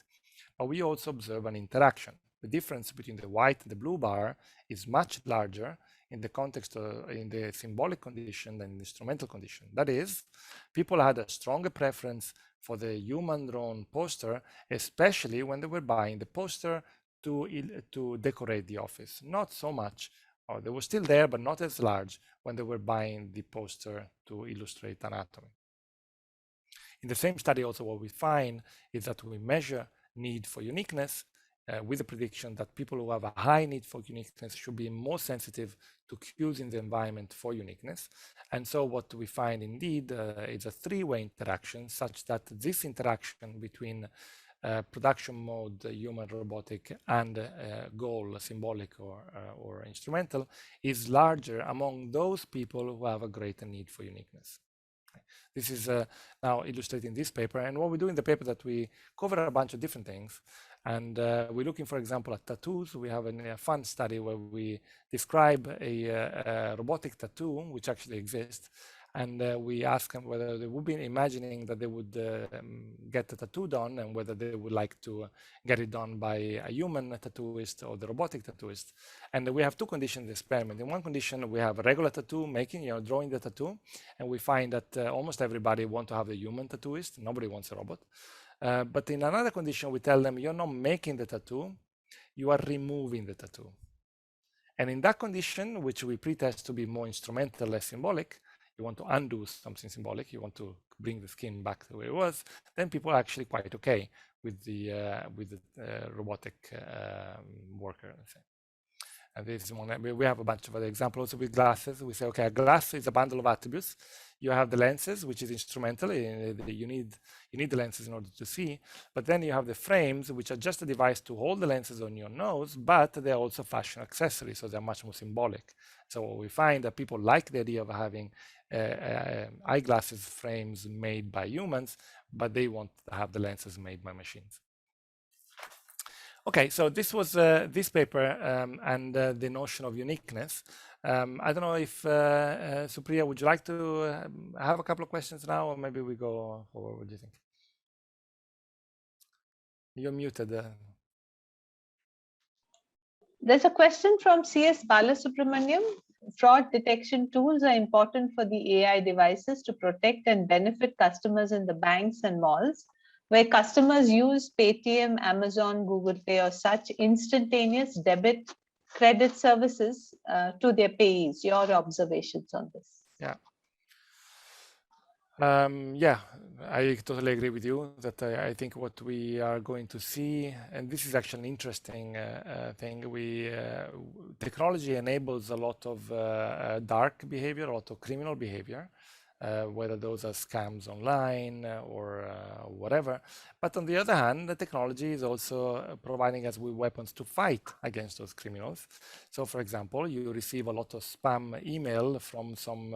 But we also observe an interaction. The difference between the white and the blue bar is much larger in the context of, in the symbolic condition than in the instrumental condition. That is, people had a stronger preference for the human-drawn poster, especially when they were buying the poster to decorate the office. Not so much, or they were still there, but not as large when they were buying the poster to illustrate anatomy. In the same study also, what we find is that we measure need for uniqueness with the prediction that people who have a high need for uniqueness should be more sensitive to cues in the environment for uniqueness. And so what we find indeed is a three-way interaction, such that this interaction between production mode, human robotic, and goal, symbolic or instrumental, is larger among those people who have a greater need for uniqueness. This is now illustrating this paper. And what we do in the paper that we cover a bunch of different things. And we're looking, for example, at tattoos. We have a fun study where we describe a robotic tattoo, which actually exists. And we ask them whether they would be imagining that they would get a tattoo done and whether they would like to get it done by a human tattooist or the robotic tattooist. And we have two conditions in the experiment. In one condition, we have a regular tattoo making, drawing the tattoo. And we find that almost everybody wants to have the human tattooist. Nobody wants a robot. But in another condition, we tell them, you're not making the tattoo, you are removing the tattoo. And in that condition, which we pretest to be more instrumental, less symbolic, you want to undo something symbolic, you want to bring the skin back the way it was, then people are actually quite okay with the robotic worker, let's say. And this is one. We have a bunch of other examples with glasses. We say, okay, a glass is a bundle of attributes. You have the lenses, which is instrumental. You need the lenses in order to see. But then you have the frames, which are just a device to hold the lenses on your nose, but they're also fashion accessories, so they're much more symbolic. So we find that people like the idea of having eyeglasses frames made by humans, but they want to have the lenses made by machines. Okay, so this was this paper and the notion of uniqueness. I don't know if Supriya, would you like to have a couple of questions now, or maybe we go forward? What do you think? You're muted. There's a question from CS Balasubramaniam. Fraud detection tools are important for the AI devices to protect and benefit customers in the banks and malls, where customers use Paytm, Amazon, Google Pay, or such instantaneous debit credit services to their payees. Your observations on this? Yeah. Yeah, I totally agree with you that I think what we are going to see, and this is actually an interesting thing, technology enables a lot of dark behavior, a lot of criminal behavior, whether those are scams online or whatever. But on the other hand, the technology is also providing us with weapons to fight against those criminals. So for example, you receive a lot of spam email from some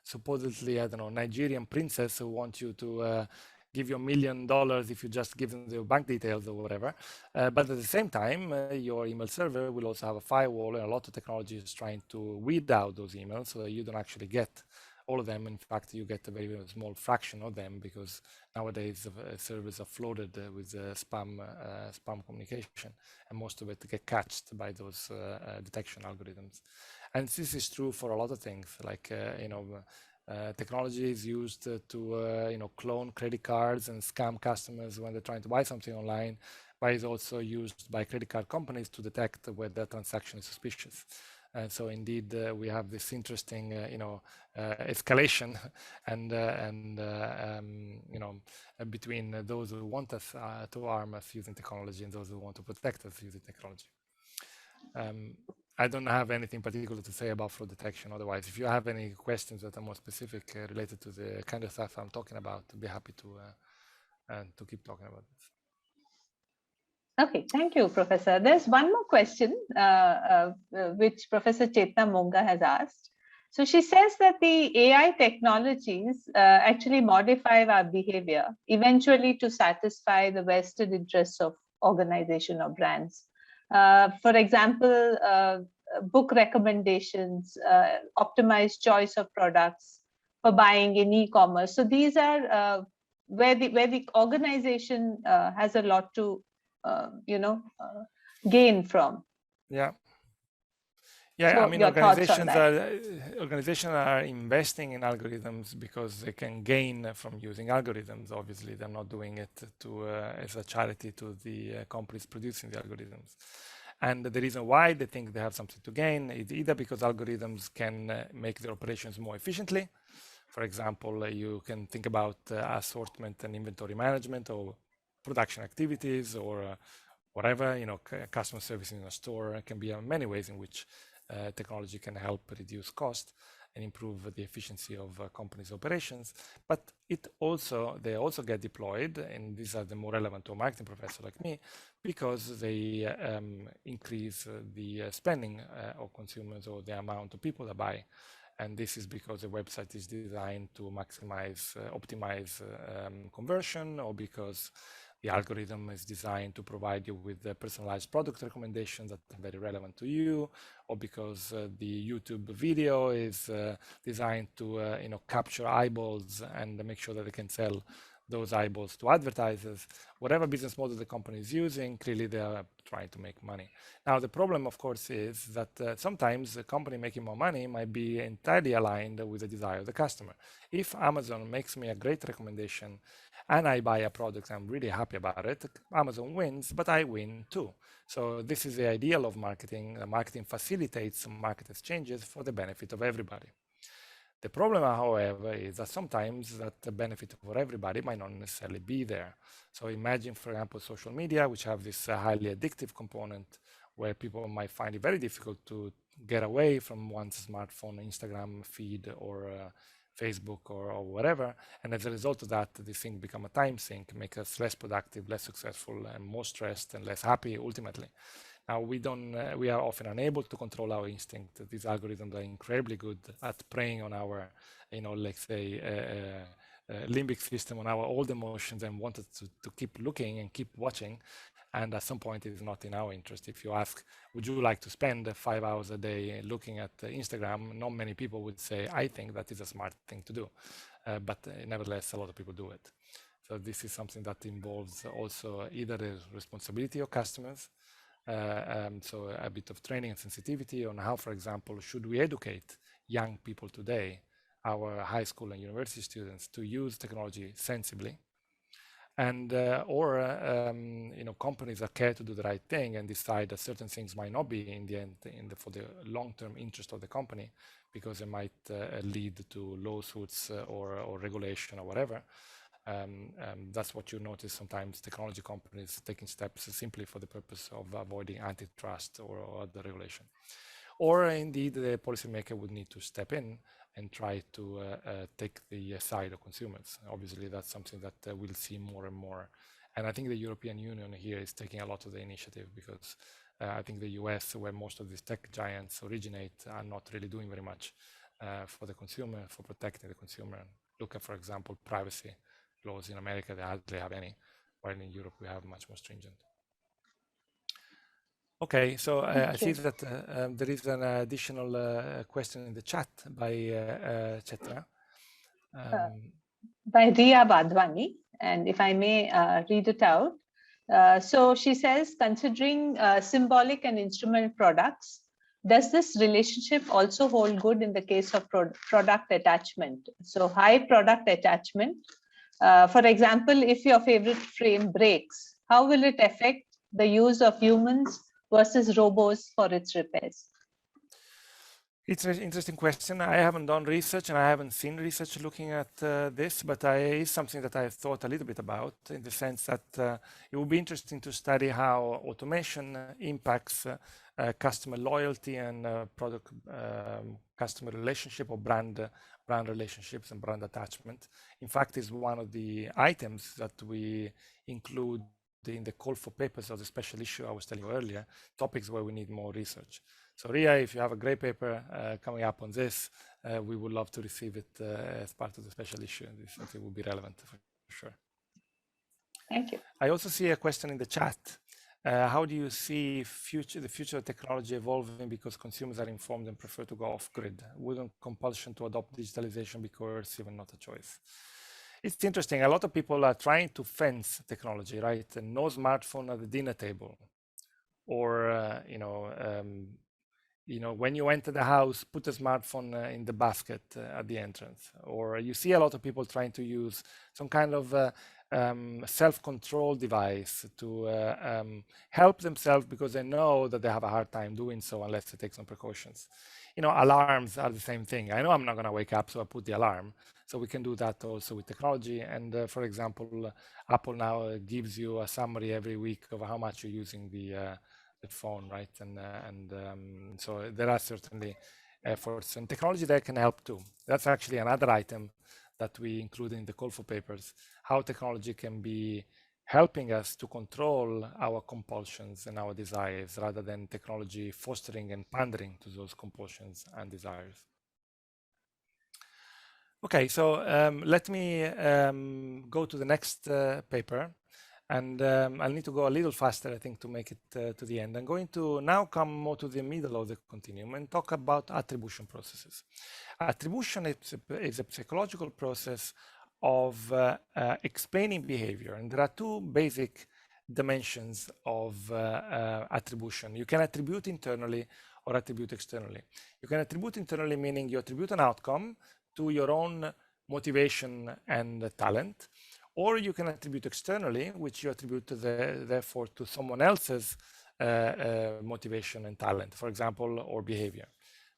supposedly, I don't know, Nigerian princess who wants you to give you $1 million if you just give them your bank details or whatever. But at the same time, your email server will also have a firewall, and a lot of technology is trying to weed out those emails so that you don't actually get all of them. In fact, you get a very, very small fraction of them, because nowadays servers are flooded with spam communication, and most of it get catched by those detection algorithms. And this is true for a lot of things, like technology is used to clone credit cards and scam customers when they're trying to buy something online, but it's also used by credit card companies to detect whether a transaction is suspicious. And so indeed, we have this interesting, escalation between those who want us to harm us using technology and those who want to protect us using technology. I don't have anything particular to say about fraud detection. Otherwise, if you have any questions that are more specific related to the kind of stuff I'm talking about, I'd be happy to keep talking about this. Okay, thank you, Professor. There's one more question which Professor Chetna Monga has asked. So she says that the AI technologies actually modify our behavior eventually to satisfy the vested interests of organization or brands. For example, book recommendations, optimized choice of products, for buying in e-commerce. So these are where the organization has a lot to gain from. Yeah. Yeah, So I mean, your thoughts on that? organizations are investing in algorithms because they can gain from using algorithms. Obviously, they're not doing it to as a charity to the companies producing the algorithms. And the reason why they think they have something to gain is either because algorithms can make their operations more efficiently. For example, you can think about assortment and inventory management, or production activities, or whatever, customer service in a store. Can be many ways in which technology can help reduce cost and improve the efficiency of companies' operations. But they also get deployed, and these are the more relevant to a marketing professor like me, because they increase the spending of consumers, or the amount of people that buy. And this is because the website is designed to maximize, optimize conversion, or because the algorithm is designed to provide you with personalized product recommendations that are very relevant to you, or because the YouTube video is designed to capture eyeballs and make sure that they can sell those eyeballs to advertisers. Whatever business model the company is using, clearly they are trying to make money. Now, the problem, of course, is that sometimes the company making more money might be entirely aligned with the desire of the customer. If Amazon makes me a great recommendation and I buy a product, I'm really happy about it, Amazon wins, but I win too. So this is the ideal of marketing. Marketing facilitates market exchanges for the benefit of everybody. The problem, however, is that sometimes that the benefit for everybody might not necessarily be there. So imagine, for example, social media, which have this highly addictive component where people might find it very difficult to get away from one's smartphone, Instagram feed, or Facebook, or whatever. And as a result of that, this thing become a time sink, make us less productive, less successful, and more stressed and less happy ultimately. Now, we are often unable to control our instinct. These algorithms are incredibly good at preying on our, let's say, limbic system, on our old emotions, and wanted to keep looking and keep watching. And at some point, it is not in our interest. If you ask, would you like to spend 5 hours a day looking at Instagram? Not many people would say, I think that is a smart thing to do. But nevertheless, a lot of people do it. So this is something that involves also either the responsibility of customers, so a bit of training and sensitivity on how, for example, should we educate young people today, our high school and university students, to use technology sensibly, and companies that care to do the right thing and decide that certain things might not be in the end for the long-term interest of the company, because it might lead to lawsuits or regulation or whatever. That's what you notice sometimes, technology companies taking steps simply for the purpose of avoiding antitrust or other regulation. Or indeed, the policymaker would need to step in and try to take the side of consumers. Obviously, that's something that we'll see more and more. And I think the European Union here is taking a lot of the initiative, because I think the US, where most of these tech giants originate, are not really doing very much for the consumer, for protecting the consumer. Look at, for example, privacy laws in America. They hardly have any, while in Europe we have much more stringent. Okay, so I see that there is an additional question in the chat by Chetra. By Ria Badwani, and if I may read it out. So she says, considering symbolic and instrument products, does this relationship also hold good in the case of product attachment? So high product attachment, for example, if your favorite frame breaks, how will it affect the use of humans versus robots for its repairs? It's an interesting question. I haven't done research and I haven't seen research looking at this, but it's something that I've thought a little bit about, in the sense that it would be interesting to study how automation impacts customer loyalty and product customer relationship, or brand relationships and brand attachment. In fact, it's one of the items that we include in the call for papers of the special issue I was telling you earlier, topics where we need more research. So Ria, if you have a great paper coming up on this, we would love to receive it as part of the special issue. This something will be relevant for sure. Thank you. I also see a question in the chat How do you see the future of technology evolving because consumers are informed and prefer to go off-grid? Wouldn't compulsion to adopt digitalization be coercive and not a choice? It's interesting. A lot of people are trying to fence technology, right? And no smartphone at the dinner table, or when you enter the house, put a smartphone in the basket at the entrance. Or you see a lot of people trying to use some kind of self-control device to help themselves because they know that they have a hard time doing so unless they take some precautions. Alarms are the same thing. I know I'm not going to wake up, so I put the alarm. So we can do that also with technology. And for example, Apple now gives you a summary every week of how much you're using the phone, right? And so there are certainly efforts and technology that can help too. That's actually another item that we include in the call for papers, how technology can be helping us to control our compulsions and our desires rather than technology fostering and pandering to those compulsions and desires. Okay, so let me go to the next paper. And I'll need to go a little faster, I think, to make it to the end. I'm going to now come more to the middle of the continuum and talk about attribution processes. Attribution is a psychological process of explaining behavior. And there are two basic dimensions of attribution. You can attribute internally or attribute externally. You can attribute internally, meaning you attribute an outcome to your own motivation and talent. Or you can attribute externally, which you attribute therefore to someone else's motivation and talent, for example, or behavior.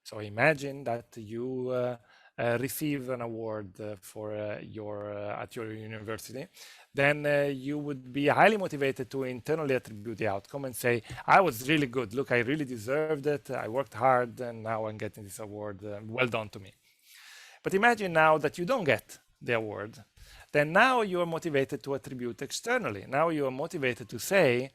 So imagine that you receive an award at your university, then you would be highly motivated to internally attribute the outcome and say, I was really good. Look, I really deserved it. I worked hard, and now I'm getting this award. Well done to me. But imagine now that you don't get the award. Then now you are motivated to attribute externally. Now you are motivated to say,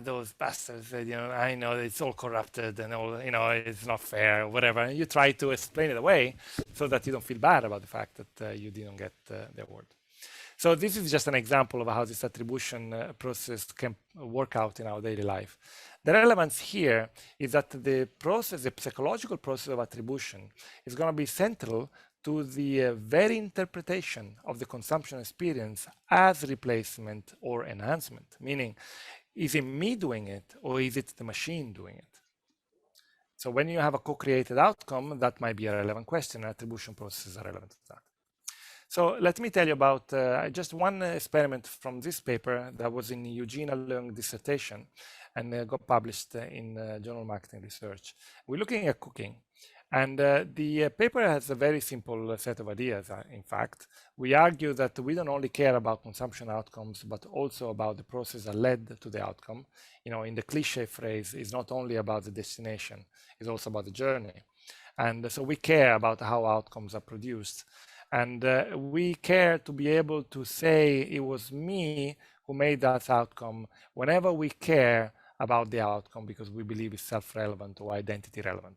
those bastards, I know it's all corrupted and all, it's not fair or whatever. And you try to explain it away so that you don't feel bad about the fact that you didn't get the award. So this is just an example of how this attribution process can work out in our daily life. The relevance here is that the psychological process of attribution is going to be central to the very interpretation of the consumption experience as replacement or enhancement, meaning, is it me doing it or is it the machine doing it? So when you have a co-created outcome, that might be a relevant question. Attribution processes are relevant to that. So let me tell you about just one experiment from this paper that was in Eugene Leung's dissertation and got published in Journal Marketing Research. We're looking at cooking. And the paper has a very simple set of ideas, in fact. We argue that we don't only care about consumption outcomes, but also about the process that led to the outcome. In the cliche phrase, it's not only about the destination, it's also about the journey. And so we care about how outcomes are produced. And we care to be able to say it was me who made that outcome whenever we care about the outcome because we believe it's self-relevant or identity relevant.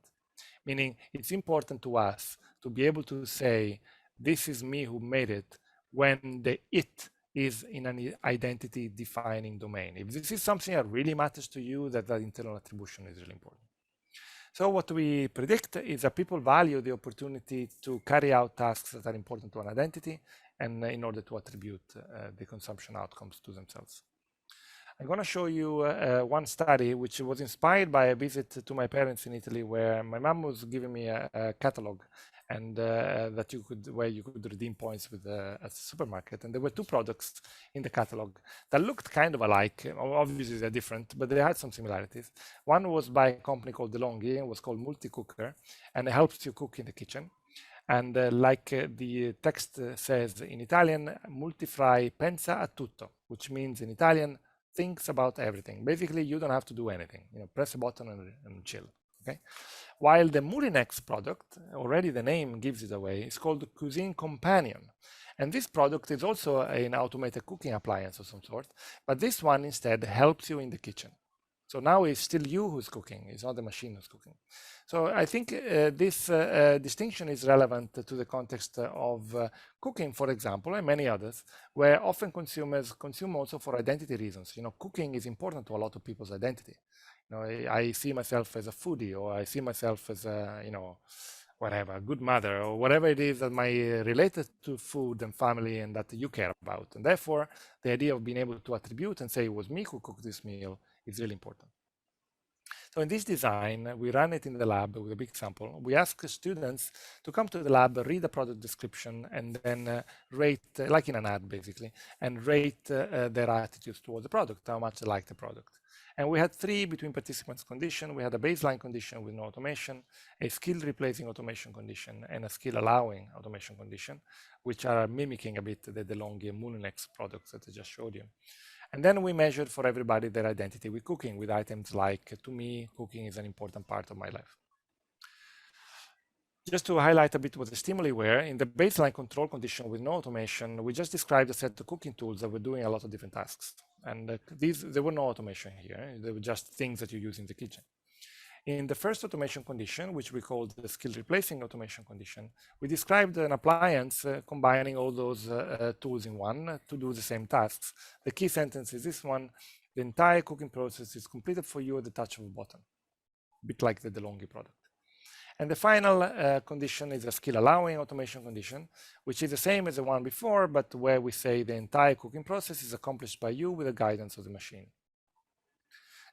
Meaning it's important to us to be able to say, this is me who made it when the it is in an identity defining domain. If this is something that really matters to you, that internal attribution is really important. So what we predict is that people value the opportunity to carry out tasks that are important to an identity and in order to attribute the consumption outcomes to themselves. I'm going to show you one study which was inspired by a visit to my parents in Italy, where my mom was giving me a catalog and where you could redeem points with at the supermarket. And there were two products in the catalog that looked kind of alike. Obviously they're different, but they had some similarities. One was by a company called DeLonghi and was called Multi-Cooker, and it helps you cook in the kitchen. And the text says in Italian, multifry pensa a tutto, which means in Italian, thinks about everything. Basically, you don't have to do anything. Press a button and chill. Okay. While the Murinex product, already the name gives it away, is called Cuisine Companion. And this product is also an automated cooking appliance of some sort, but this one instead helps you in the kitchen. So now it's still you who's cooking, it's not the machine who's cooking. So I think this distinction is relevant to the context of cooking, for example, and many others, where often consumers consume also for identity reasons. You know, cooking is important to a lot of people's identity. You know, I see myself as a foodie, or I see myself as a, you know, whatever, a good mother, or whatever it is that my related to food and family and that you care about. And therefore, the idea of being able to attribute and say it was me who cooked this meal is really important. So in this design, we run it in the lab with a big sample. We ask students to come to the lab, read the product description, and then rate, like in an ad basically, and rate their attitudes towards the product, how much they like the product. And we had 3 between participants condition. We had a baseline condition with no automation, a skill replacing automation condition, and a skill allowing automation condition, which are mimicking a bit the DeLonghi and Moulinex products that I just showed you. And then we measured for everybody their identity with cooking, with items like, to me, cooking is an important part of my life. Just to highlight a bit what the stimuli were, in the baseline control condition with no automation, we just described a set of cooking tools that were doing a lot of different tasks. And there were no automation here. They were just things that you use in the kitchen. In the first automation condition, which we called the skill replacing automation condition, we described an appliance combining all those tools in one to do the same tasks. The key sentence is this one: the entire cooking process is completed for you at the touch of a button, a bit like the DeLonghi product. And the final condition is a skill allowing automation condition, which is the same as the one before, but where we say the entire cooking process is accomplished by you with the guidance of the machine.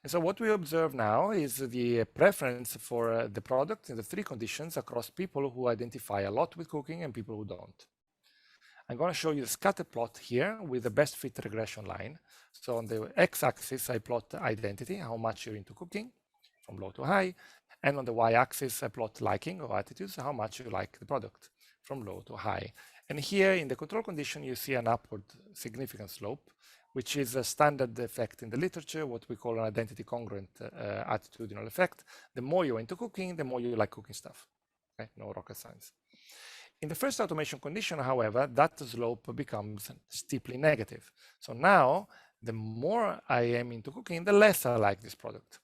And so what we observe now is the preference for the product in the 3 conditions across people who identify a lot with cooking and people who don't. I'm going to show you the scatter plot here with the best fit regression line. So on the x-axis, I plot identity, how much you're into cooking, from low to high. And on the y-axis, I plot liking or attitudes, how much you like the product, from low to high. And here in the control condition, you see an upward significant slope, which is a standard effect in the literature, what we call an identity congruent attitudinal effect. The more you're into cooking, the more you like cooking stuff. Okay? No rocket science. In the first automation condition, however, that slope becomes steeply negative. So now, the more I am into cooking, the less I like this product.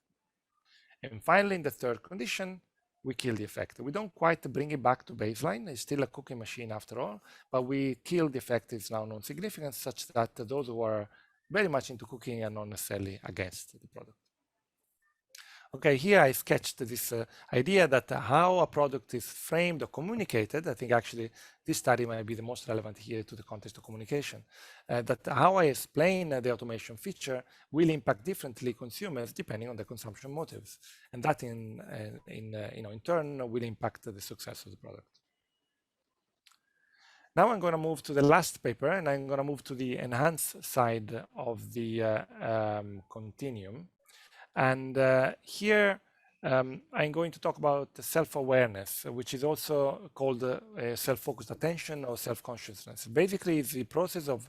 And finally, in the third condition, we kill the effect. We don't quite bring it back to baseline. It's still a cooking machine after all, but we kill the effect. It's now non-significant, such that those who are very much into cooking are not necessarily against the product. Okay, here I sketched this idea that how a product is framed or communicated. I think actually this study might be the most relevant here to the context of communication. That how I explain the automation feature will impact differently consumers depending on the consumption motives, and that in turn will impact the success of the product. Now I'm going to move to the last paper, and I'm going to move to the enhance side of the continuum. And here I'm going to talk about self-awareness, which is also called self-focused attention or self-consciousness. Basically, it's the process of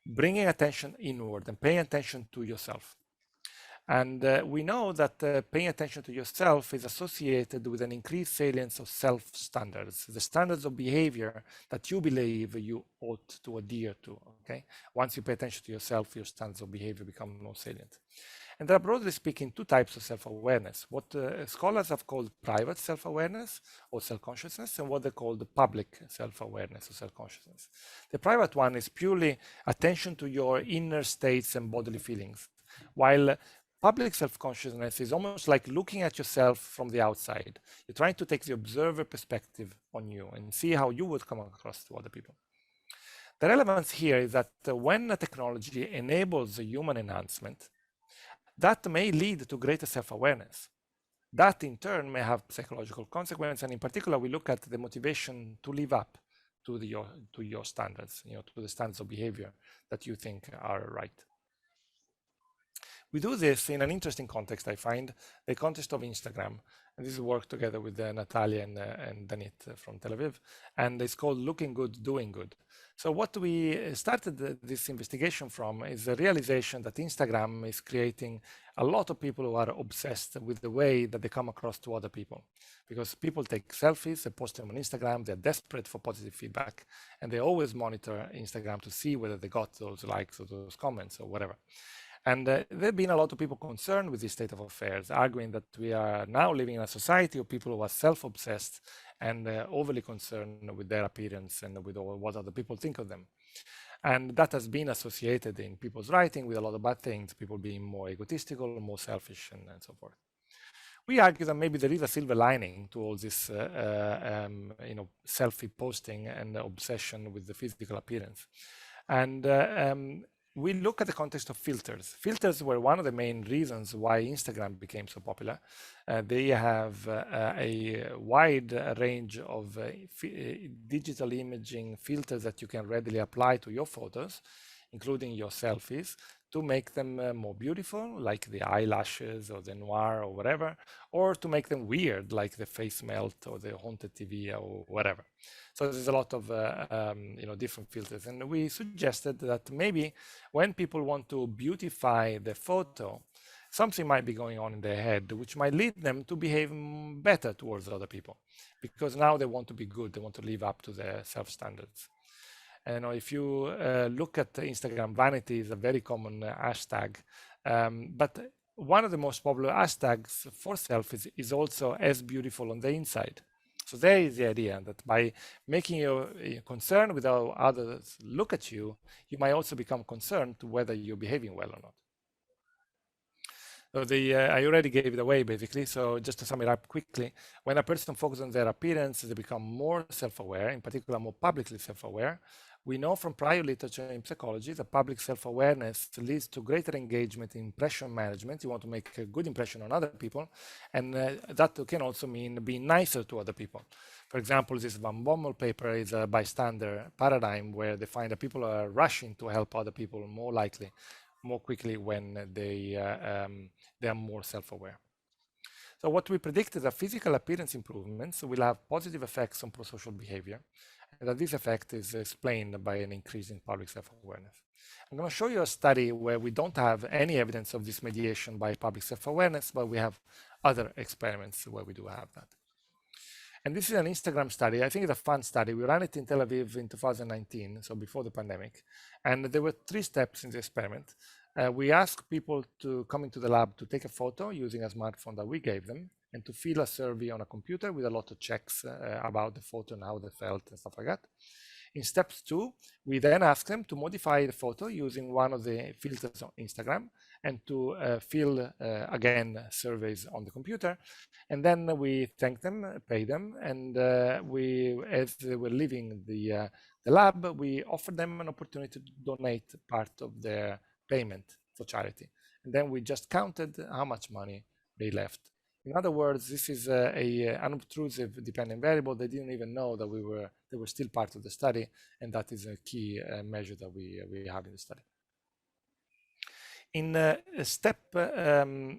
bringing attention inward and paying attention to yourself. And we know that paying attention to yourself is associated with an increased salience of self-standards, the standards of behavior that you believe you ought to adhere to. Okay, once you pay attention to yourself, your standards of behavior become more salient. And there are, broadly speaking, 2 types of self-awareness: what scholars have called private self-awareness or self-consciousness, and what they call the public self-awareness or self-consciousness. The private one is purely attention to your inner states and bodily feelings, while public self-consciousness is almost like looking at yourself from the outside. You're trying to take the observer perspective on you and see how you would come across to other people. The relevance here is that when a technology enables a human enhancement, that may lead to greater self-awareness. That in turn may have psychological consequences, and in particular, we look at the motivation to live up to your standards, to the standards of behavior that you think are right. We do this in an interesting context, I find, the context of Instagram. And this is work together with Natalia and Danit from Tel Aviv. And it's called Looking Good, Doing Good. So what we started this investigation from is the realization that Instagram is creating a lot of people who are obsessed with the way that they come across to other people. Because people take selfies, they post them on Instagram, they're desperate for positive feedback, and they always monitor Instagram to see whether they got those likes or those comments or whatever. And there have been a lot of people concerned with this state of affairs, arguing that we are now living in a society of people who are self-obsessed and overly concerned with their appearance and with what other people think of them. And that has been associated in people's writing with a lot of bad things, people being more egotistical, more selfish, and so forth. We argue that maybe there is a silver lining to all this selfie posting and obsession with the physical appearance. And we look at the context of filters. Filters were one of the main reasons why Instagram became so popular. They have a wide range of digital imaging filters that you can readily apply to your photos, including your selfies, to make them more beautiful, like the eyelashes or the noir or whatever, or to make them weird, like the face melt or the haunted TV or whatever. So there's a lot of different filters, and we suggested that maybe when people want to beautify the photo, something might be going on in their head, which might lead them to behave better towards other people, because now they want to be good, they want to live up to their self-standards. And if you look at Instagram, vanity is a very common hashtag, but one of the most popular hashtags for selfies is also as beautiful on the inside. So there is the idea that by making you concerned with how others look at you, you might also become concerned to whether you're behaving well or not. So I already gave it away, basically. So just to sum it up quickly, when a person focuses on their appearance, they become more self-aware, in particular more publicly self-aware. We know from prior literature in psychology that public self-awareness leads to greater engagement in impression management. You want to make a good impression on other people, and that can also mean being nicer to other people. For example, this Van Bommel paper is a bystander paradigm where they find that people are rushing to help other people more quickly when they are more self-aware. So what we predict is that physical appearance improvements will have positive effects on prosocial behavior, and that this effect is explained by an increase in public self-awareness. I'm going to show you a study where we don't have any evidence of this mediation by public self-awareness, but we have other experiments where we do have that. And this is an Instagram study. I think it's a fun study. We ran it in Tel Aviv in 2019, so before the pandemic. And there were 3 steps in the experiment. We asked people to come into the lab to take a photo using a smartphone that we gave them, and to fill a survey on a computer with a lot of checks about the photo and how they felt and stuff like that. In step 2, we then asked them to modify the photo using one of the filters on Instagram and to fill again surveys on the computer. And then we thanked them, paid them, and as they were leaving the lab, we offered them an opportunity to donate part of their payment for charity. And then we just counted how much money they left. In other words, this is an unobtrusive dependent variable. They didn't even know that they were still part of the study, and that is a key measure that we have in the study. In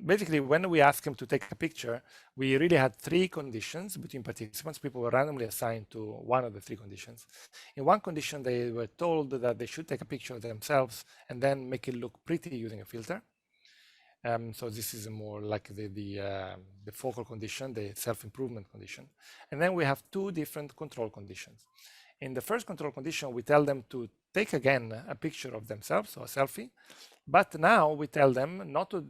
basically, when we asked them to take a picture, we really had 3 conditions between participants. People were randomly assigned to one of the 3 conditions. In one condition, they were told that they should take a picture of themselves and then make it look pretty using a filter. So this is more like the focal condition, the self-improvement condition. And then we have 2 different control conditions. In the first control condition, we tell them to take again a picture of themselves, so a selfie. But now we tell them not to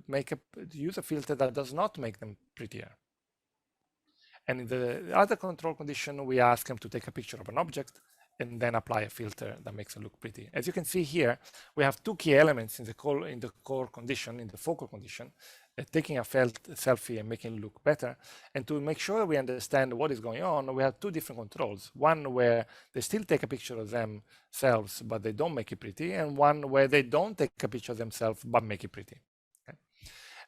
use a filter that does not make them prettier. And in the other control condition, we ask them to take a picture of an object and then apply a filter that makes it look pretty. As you can see here, we have 2 key elements in the core condition, in the focal condition, taking a selfie and making it look better. And to make sure we understand what is going on, we have 2 different controls. One where they still take a picture of themselves, but they don't make it pretty, and one where they don't take a picture of themselves, but make it pretty. Okay?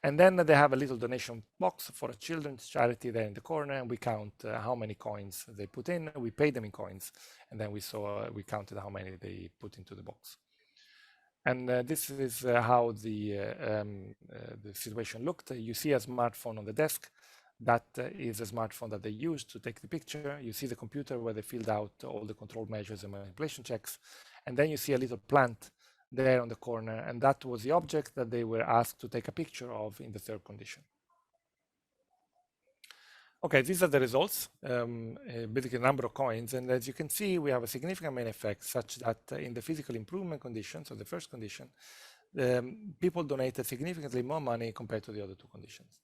And then they have a little donation box for a children's charity there in the corner, and we count how many coins they put in. We pay them in coins, and then we counted how many they put into the box. And this is how the situation looked. You see a smartphone on the desk. That is a smartphone that they used to take the picture. You see the computer where they filled out all the control measures and manipulation checks. And then you see a little plant there on the corner. And that was the object that they were asked to take a picture of in the 3rd condition. Okay, these are the results, basically a number of coins. And as you can see, we have a significant main effect such that in the physical improvement condition, so the first condition, people donated significantly more money compared to the other two conditions.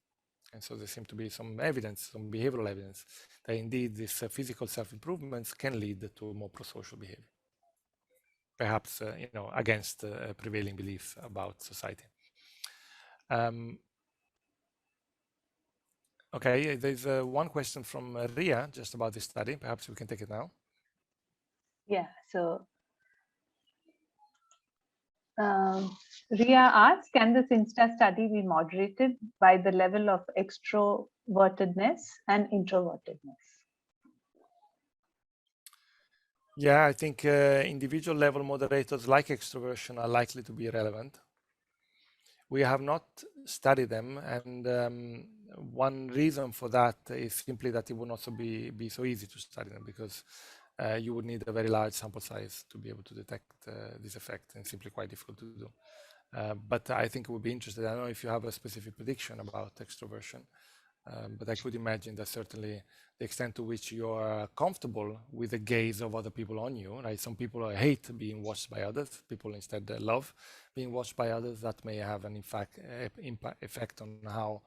And so there seemed to be some evidence, some behavioral evidence, that indeed these physical self-improvements can lead to more pro-social behavior, perhaps against prevailing beliefs about society. Okay, there's one question from Ria just about this study. Perhaps we can take it now. Yeah, so Ria asks, can this Insta study be moderated by the level of extrovertedness and introvertedness? Yeah, I think individual level moderators like extroversion are likely to be relevant. We have not studied them, and one reason for that is simply that it would not be so easy to study them, because you would need a very large sample size to be able to detect this effect, and simply quite difficult to do. But I think we'll be interested. I don't know if you have a specific prediction about extroversion, but I could imagine that certainly the extent to which you are comfortable with the gaze of other people on you, right? Some people hate being watched by others. People instead love being watched by others. That may have an effect on how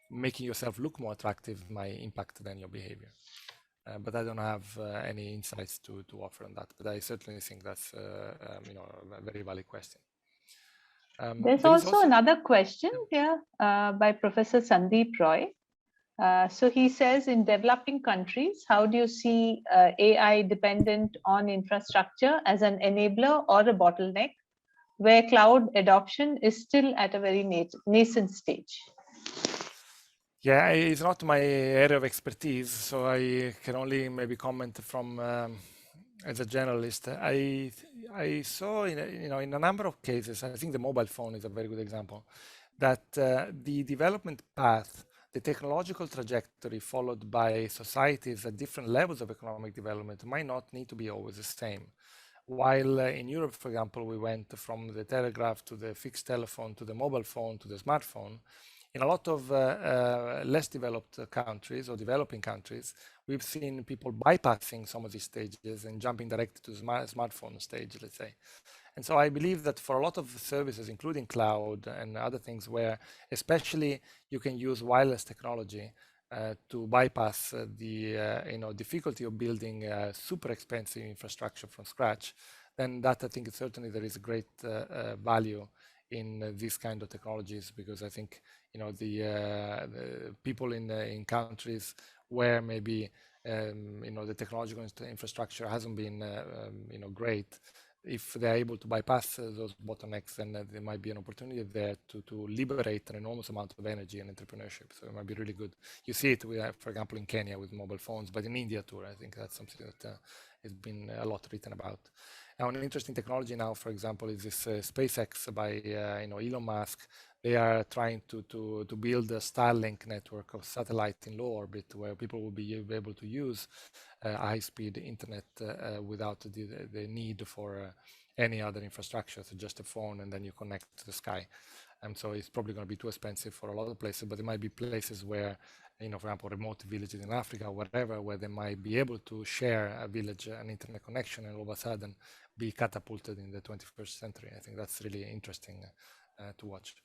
making yourself look more attractive might impact then your behavior. But I don't have any insights to offer on that. But I certainly think that's a very valid question. There's also another question here by Professor Sandeep Roy. So he says, in developing countries, how do you see AI dependent on infrastructure as an enabler or a bottleneck, where cloud adoption is still at a very nascent stage? Yeah, it's not my area of expertise, so I can only maybe comment from as a generalist. I saw in a number of cases, I think the mobile phone is a very good example, that the development path, the technological trajectory followed by societies at different levels of economic development might not need to be always the same. While in Europe, for example, we went from the telegraph to the fixed telephone to the mobile phone to the smartphone, in a lot of less developed countries or developing countries, we've seen people bypassing some of these stages and jumping directly to the smartphone stage, let's say. And so I believe that for a lot of services, including cloud and other things where especially you can use wireless technology to bypass the difficulty of building super expensive infrastructure from scratch, then that I think certainly there is a great value in these kind of technologies, because I think the people in countries where maybe the technological infrastructure hasn't been great, if they're able to bypass those bottlenecks, then there might be an opportunity there to liberate an enormous amount of energy and entrepreneurship. So it might be really good. You see it, for example, in Kenya with mobile phones, but in India too. I think that's something that has been a lot written about. Now, an interesting technology now, for example, is this SpaceX by Elon Musk. They are trying to build a Starlink network of satellite in low orbit, where people will be able to use high-speed internet without the need for any other infrastructure, so just a phone, and then you connect to the sky. And so it's probably going to be too expensive for a lot of places, but there might be places where, for example, remote villages in Africa or whatever, where they might be able to share a village, an internet connection, and all of a sudden be catapulted in the 21st century. I think that's really interesting to watch.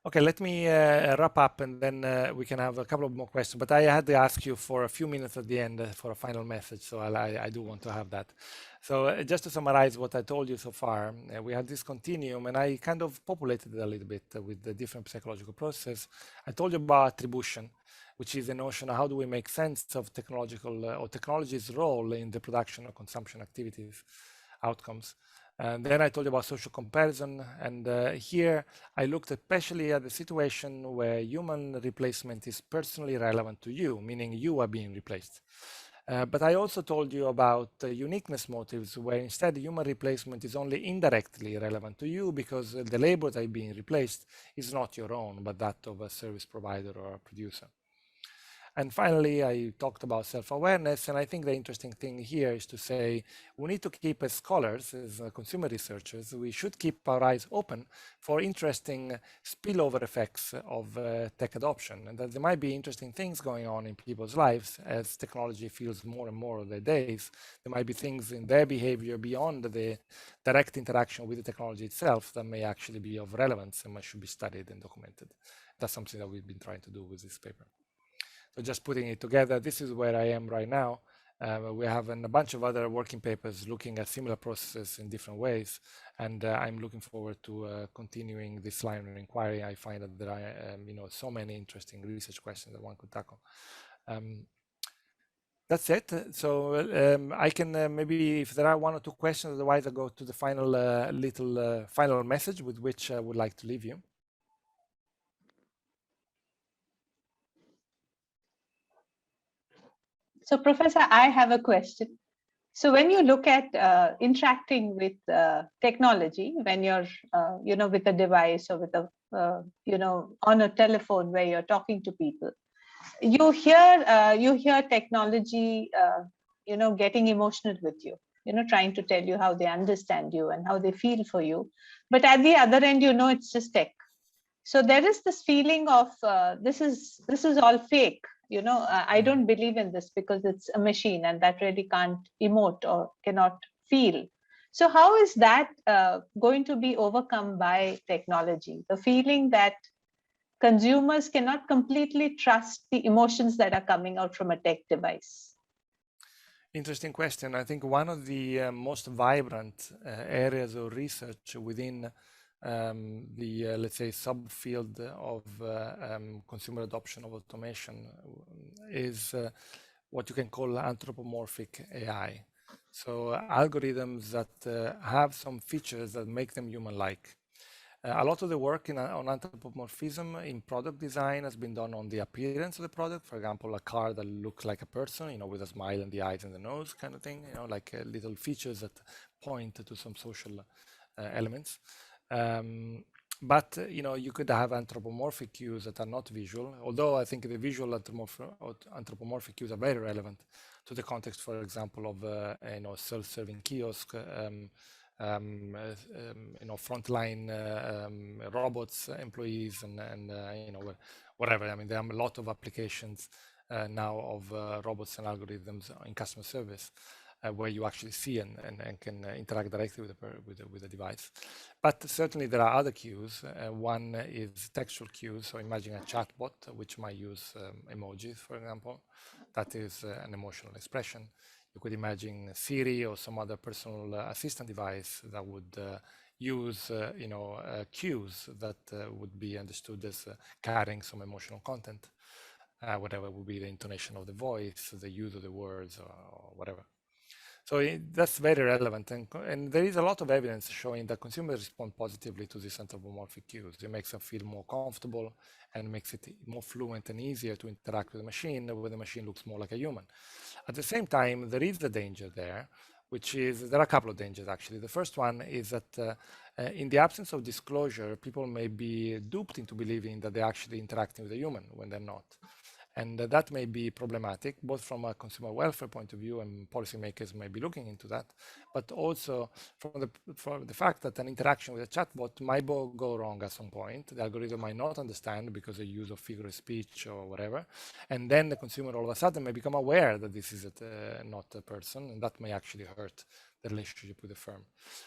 Okay, let me wrap up, and then we can have a couple of more questions. But I had to ask you for a few minutes at the end for a final message, so I do want to have that. So just to summarize what I told you so far, we had this continuum, and I kind of populated it a little bit with the different psychological processes. I told you about attribution, which is the notion of how do we make sense of technological or technology's role in the production or consumption activities outcomes. And then I told you about social comparison, and here I looked especially at the situation where human replacement is personally relevant to you, meaning you are being replaced. But I also told you about uniqueness motives, where instead human replacement is only indirectly relevant to you, because the labor that is being replaced is not your own, but that of a service provider or a producer. And finally, I talked about self-awareness, and I think the interesting thing here is to say we need to keep, as scholars, as consumer researchers, we should keep our eyes open for interesting spillover effects of tech adoption, and that there might be interesting things going on in people's lives as technology fills more and more of their days. There might be things in their behavior beyond the direct interaction with the technology itself that may actually be of relevance and should be studied and documented. That's something that we've been trying to do with this paper. So just putting it together, this is where I am right now. We have a bunch of other working papers looking at similar processes in different ways, and I'm looking forward to continuing this line of inquiry. I find that there are so many interesting research questions that one could tackle. That's it. So I can maybe, if there are one or two questions, otherwise I'll go to the final final message with which I would like to leave you. So, Professor, I have a question. So, when you look at interacting with technology, when you're, with a device or with a, on a telephone where you're talking to people, you hear technology, getting emotional with you, trying to tell you how they understand you and how they feel for you. But at the other end, it's just tech. So there is this feeling of this is all fake. I don't believe in this because it's a machine and that really can't emote or cannot feel. So how is that going to be overcome by technology? The feeling that consumers cannot completely trust the emotions that are coming out from a tech device. Interesting question. I think one of the most vibrant areas of research within the, let's say, subfield of consumer adoption of automation is what you can call anthropomorphic AI. So algorithms that have some features that make them human-like. A lot of the work on anthropomorphism in product design has been done on the appearance of the product. For example, a car that looks like a person, with a smile and the eyes and the nose kind of thing, like little features that point to some social elements. But you could have anthropomorphic cues that are not visual, although I think the visual anthropomorphic cues are very relevant to the context, for example, of self-serving kiosk, frontline robots, employees, and whatever. I mean, there are a lot of applications now of robots and algorithms in customer service where you actually see and can interact directly with the device. But certainly there are other cues. One is textual cues. So imagine a chatbot which might use emojis, for example. That is an emotional expression. You could imagine Siri or some other personal assistant device that would use cues that would be understood as carrying some emotional content, whatever would be the intonation of the voice, the use of the words, or whatever. So that's very relevant, and there is a lot of evidence showing that consumers respond positively to these anthropomorphic cues. It makes them feel more comfortable and makes it more fluent and easier to interact with the machine, where the machine looks more like a human. At the same time, there is the danger there, which is, there are a couple of dangers actually. The first one is that in the absence of disclosure, people may be duped into believing that they're actually interacting with a human when they're not. And that may be problematic, both from a consumer welfare point of view, and policymakers may be looking into that, but also from the fact that an interaction with a chatbot might go wrong at some point. The algorithm might not understand because of use of figure of speech or whatever. And then the consumer all of a sudden may become aware that this is not a person, and that may actually hurt the relationship with the firm.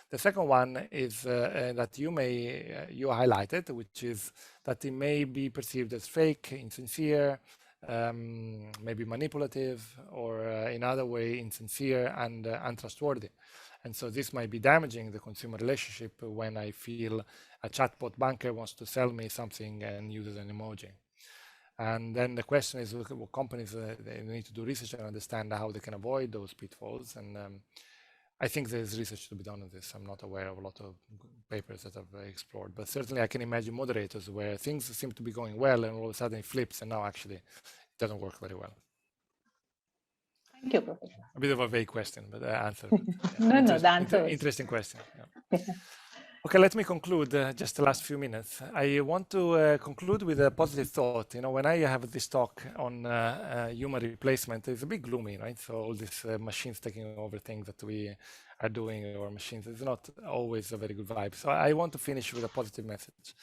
The second one is that you highlighted, which is that it may be perceived as fake, insincere, maybe manipulative, or in other way insincere and untrustworthy. And so this might be damaging the consumer relationship when I feel a chatbot banker wants to sell me something and uses an emoji. And then the question is, what companies they need to do research and understand how they can avoid those pitfalls. And I think there's research to be done on this. I'm not aware of a lot of papers that have explored, but certainly I can imagine moderators where things seem to be going well and all of a sudden it flips and now actually it doesn't work very well. Thank you, Professor. A bit of a vague question, but the answer. No, the answer interesting question. Yeah. Okay, let me conclude just the last few minutes. I want to conclude with a positive thought. You know, when I have this talk on human replacement, it's a bit gloomy, right? So all these machines taking over things that we are doing, or machines, it's not always a very good vibe. So I want to finish with a positive message.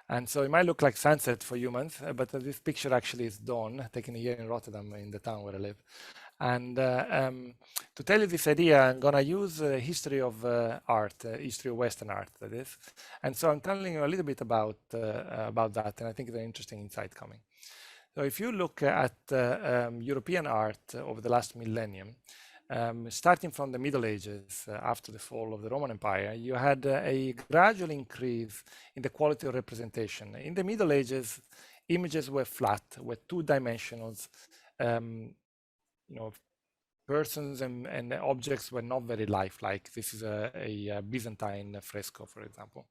And so it might look like sunset for humans, but this picture actually is dawn, taken here in Rotterdam, in the town where I live. And to tell you this idea, I'm going to use history of art, history of Western art, that is. And so I'm telling you a little bit about that, and I think it's an interesting insight coming. So if you look at European art over the last millennium, starting from the Middle Ages, after the fall of the Roman Empire, you had a gradual increase in the quality of representation. In the Middle Ages, images were flat, were two-dimensional. You know, persons and objects were not very lifelike. This is a Byzantine fresco, for example.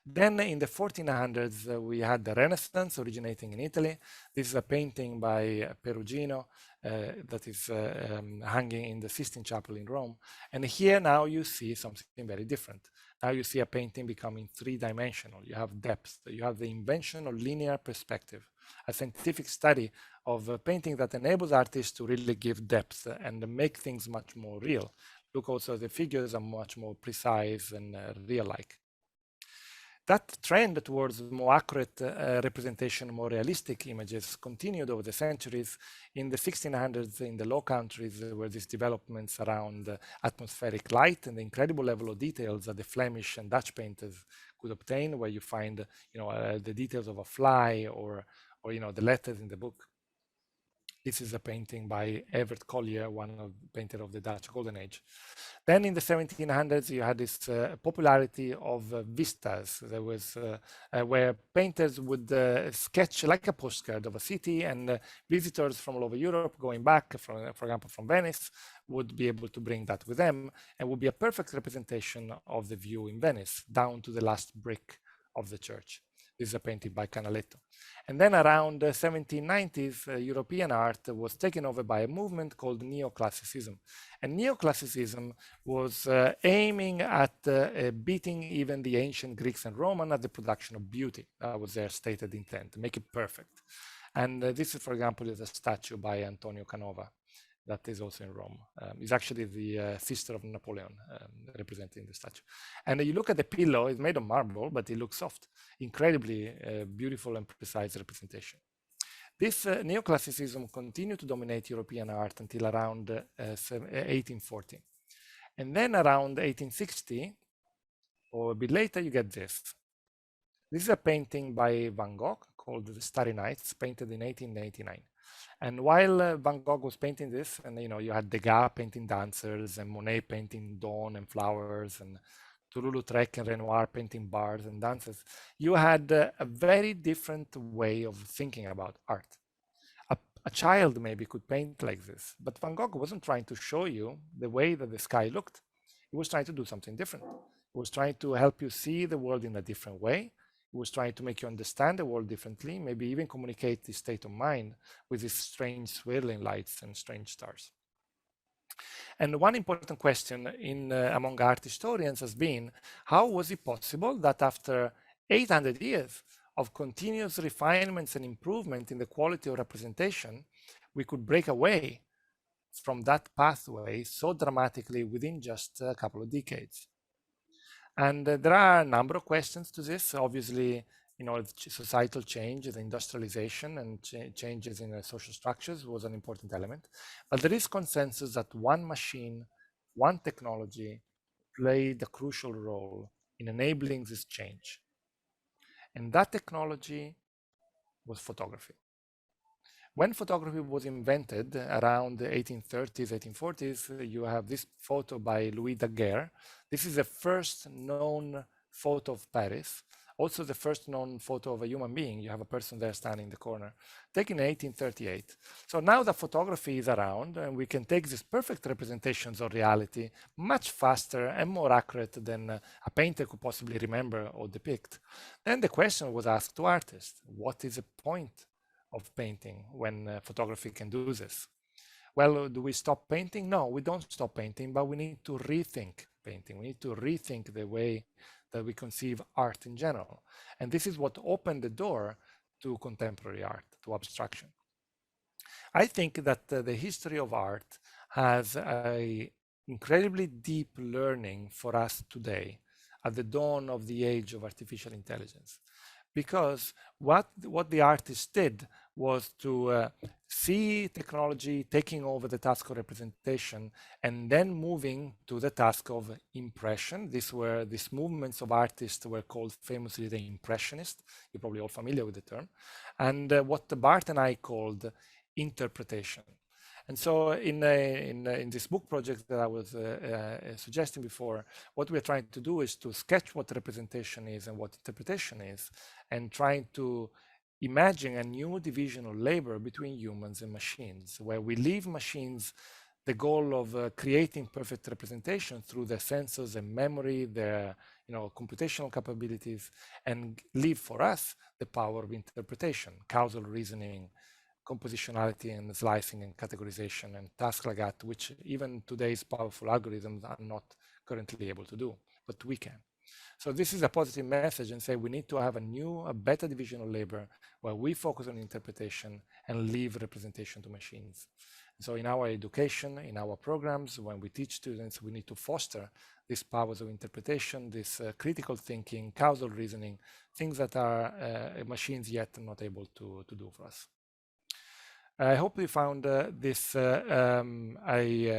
Then in the 1400s, we had the Renaissance originating in Italy. This is a painting by Perugino that is hanging in the Sistine Chapel in Rome. And here now you see something very different. Now you see a painting becoming three-dimensional. You have depth. You have the invention of linear perspective, a scientific study of painting that enables artists to really give depth and make things much more real. Look also, the figures are much more precise and real-like. That trend towards more accurate representation, more realistic images continued over the centuries. In the 1600s, in the Low Countries, there were these developments around atmospheric light and the incredible level of details that the Flemish and Dutch painters could obtain, where you find, the details of a fly or the letters in the book. This is a painting by Evert Collier, one of the painter of the Dutch Golden Age. Then in the 1700s, you had this popularity of vistas. There was where painters would sketch like a postcard of a city, and visitors from all over Europe going back, for example, from Venice, would be able to bring that with them, and would be a perfect representation of the view in Venice, down to the last brick of the church. This is a painting by Canaletto. And then around the 1790s, European art was taken over by a movement called neoclassicism. And neoclassicism was aiming at beating even the ancient Greeks and Romans at the production of beauty. That was their stated intent, make it perfect. And this is, for example, is a statue by Antonio Canova that is also in Rome. It's actually the sister of Napoleon representing the statue. And you look at the pillow, it's made of marble, but it looks soft. Incredibly beautiful and precise representation. This neoclassicism continued to dominate European art until around 1840. And then around 1860, or a bit later, you get this. This is a painting by Van Gogh called The Starry Nights, painted in 1889. And while Van Gogh was painting this, and you had Degas painting dancers, and Monet painting dawn and flowers, and Toulouse-Lautrec and Renoir painting bars and dances, you had a very different way of thinking about art. A child maybe could paint like this, but Van Gogh wasn't trying to show you the way that the sky looked. He was trying to do something different. He was trying to help you see the world in a different way. He was trying to make you understand the world differently, maybe even communicate the state of mind with these strange swirling lights and strange stars. And one important question among art historians has been, how was it possible that after 800 years of continuous refinements and improvement in the quality of representation, we could break away from that pathway so dramatically within just a couple of decades? And there are a number of questions to this. Obviously, societal change, the industrialization and changes in social structures was an important element. But there is consensus that one machine, one technology played a crucial role in enabling this change. And that technology was photography. When photography was invented around the 1830s, 1840s, you have this photo by Louis Daguerre. This is the first known photo of Paris, also the first known photo of a human being. You have a person there standing in the corner, taken in 1838. So now that photography is around, and we can take these perfect representations of reality much faster and more accurate than a painter could possibly remember or depict. Then the question was asked to artists, what is the point of painting when photography can do this? Well, do we stop painting? No, we don't stop painting, but we need to rethink painting. We need to rethink the way we conceive art in general. And this is what opened the door to contemporary art, to abstraction. I think that the history of art has an incredibly deep learning for us today at the dawn of the age of artificial intelligence. Because what the artists did was to see technology taking over the task of representation and then moving to the task of impression. These movements of artists were called famously the Impressionists. You're probably all familiar with the term. And what Bart and I called interpretation. And so in this book project that I was suggesting before, what we're trying to do is to sketch what representation is and what interpretation is, and trying to imagine a new division of labor between humans and machines, where we leave machines the goal of creating perfect representation through their sensors and memory, their computational capabilities, and leave for us the power of interpretation, causal reasoning, compositionality and slicing and categorization and tasks like that, which even today's powerful algorithms are not currently able to do, but we can. So this is a positive message, and say we need to have a better division of labor where we focus on interpretation and leave representation to machines. So in our education, in our programs, when we teach students, we need to foster these powers of interpretation, this critical thinking, causal reasoning, things that are machines yet not able to do for us. I hope you found this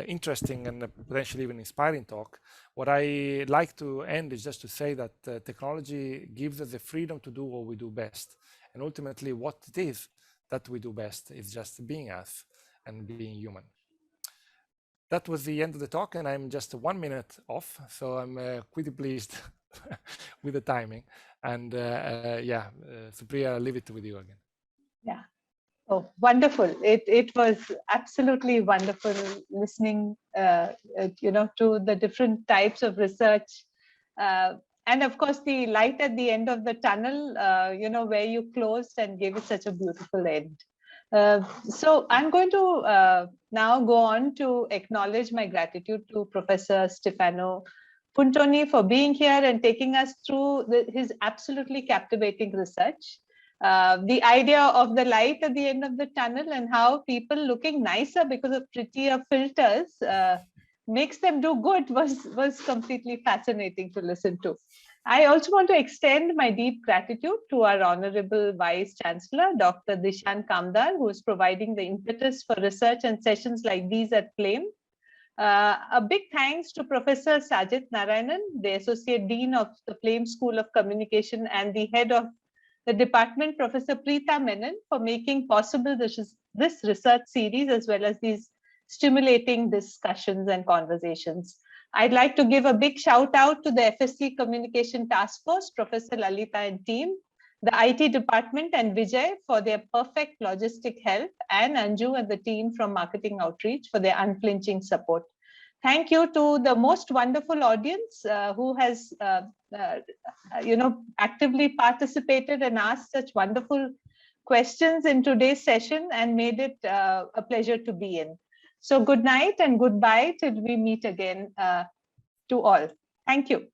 interesting and potentially even inspiring talk. What I like to end is just to say that technology gives us the freedom to do what we do best. And ultimately what it is that we do best is just being us and being human. That was the end of the talk, and I'm just 1 minute off, so I'm pretty pleased with the timing. And Supriya, I'll leave it with you again. Yeah. Oh, wonderful. It was absolutely wonderful listening, to the different types of research. And of course, the light at the end of the tunnel, where you closed and gave it such a beautiful end. So I'm going to now go on to acknowledge my gratitude to Professor Stefano Puntoni for being here and taking us through his absolutely captivating research. The idea of the light at the end of the tunnel and how people looking nicer because of prettier filters makes them do good was completely fascinating to listen to. I also want to extend my deep gratitude to our Honorable Vice Chancellor, Dr. Dishan Kamdar, who is providing the impetus for research and sessions like these at Flame. A big thanks to Professor Sajit Narayanan, the Associate Dean of the Flame School of Communication and the head of the department, Professor Preeta Menon, for making possible this research series as well as these stimulating discussions and conversations. I'd like to give a big shout out to the FSC Communication Task Force, Professor Lalita and team, the IT department and Vijay for their perfect logistic help, and Anju and the team from Marketing Outreach for their unflinching support. Thank you to the most wonderful audience who has actively participated and asked such wonderful questions in today's session and made it a pleasure to be in. So good night and goodbye till we meet again to all. Thank you.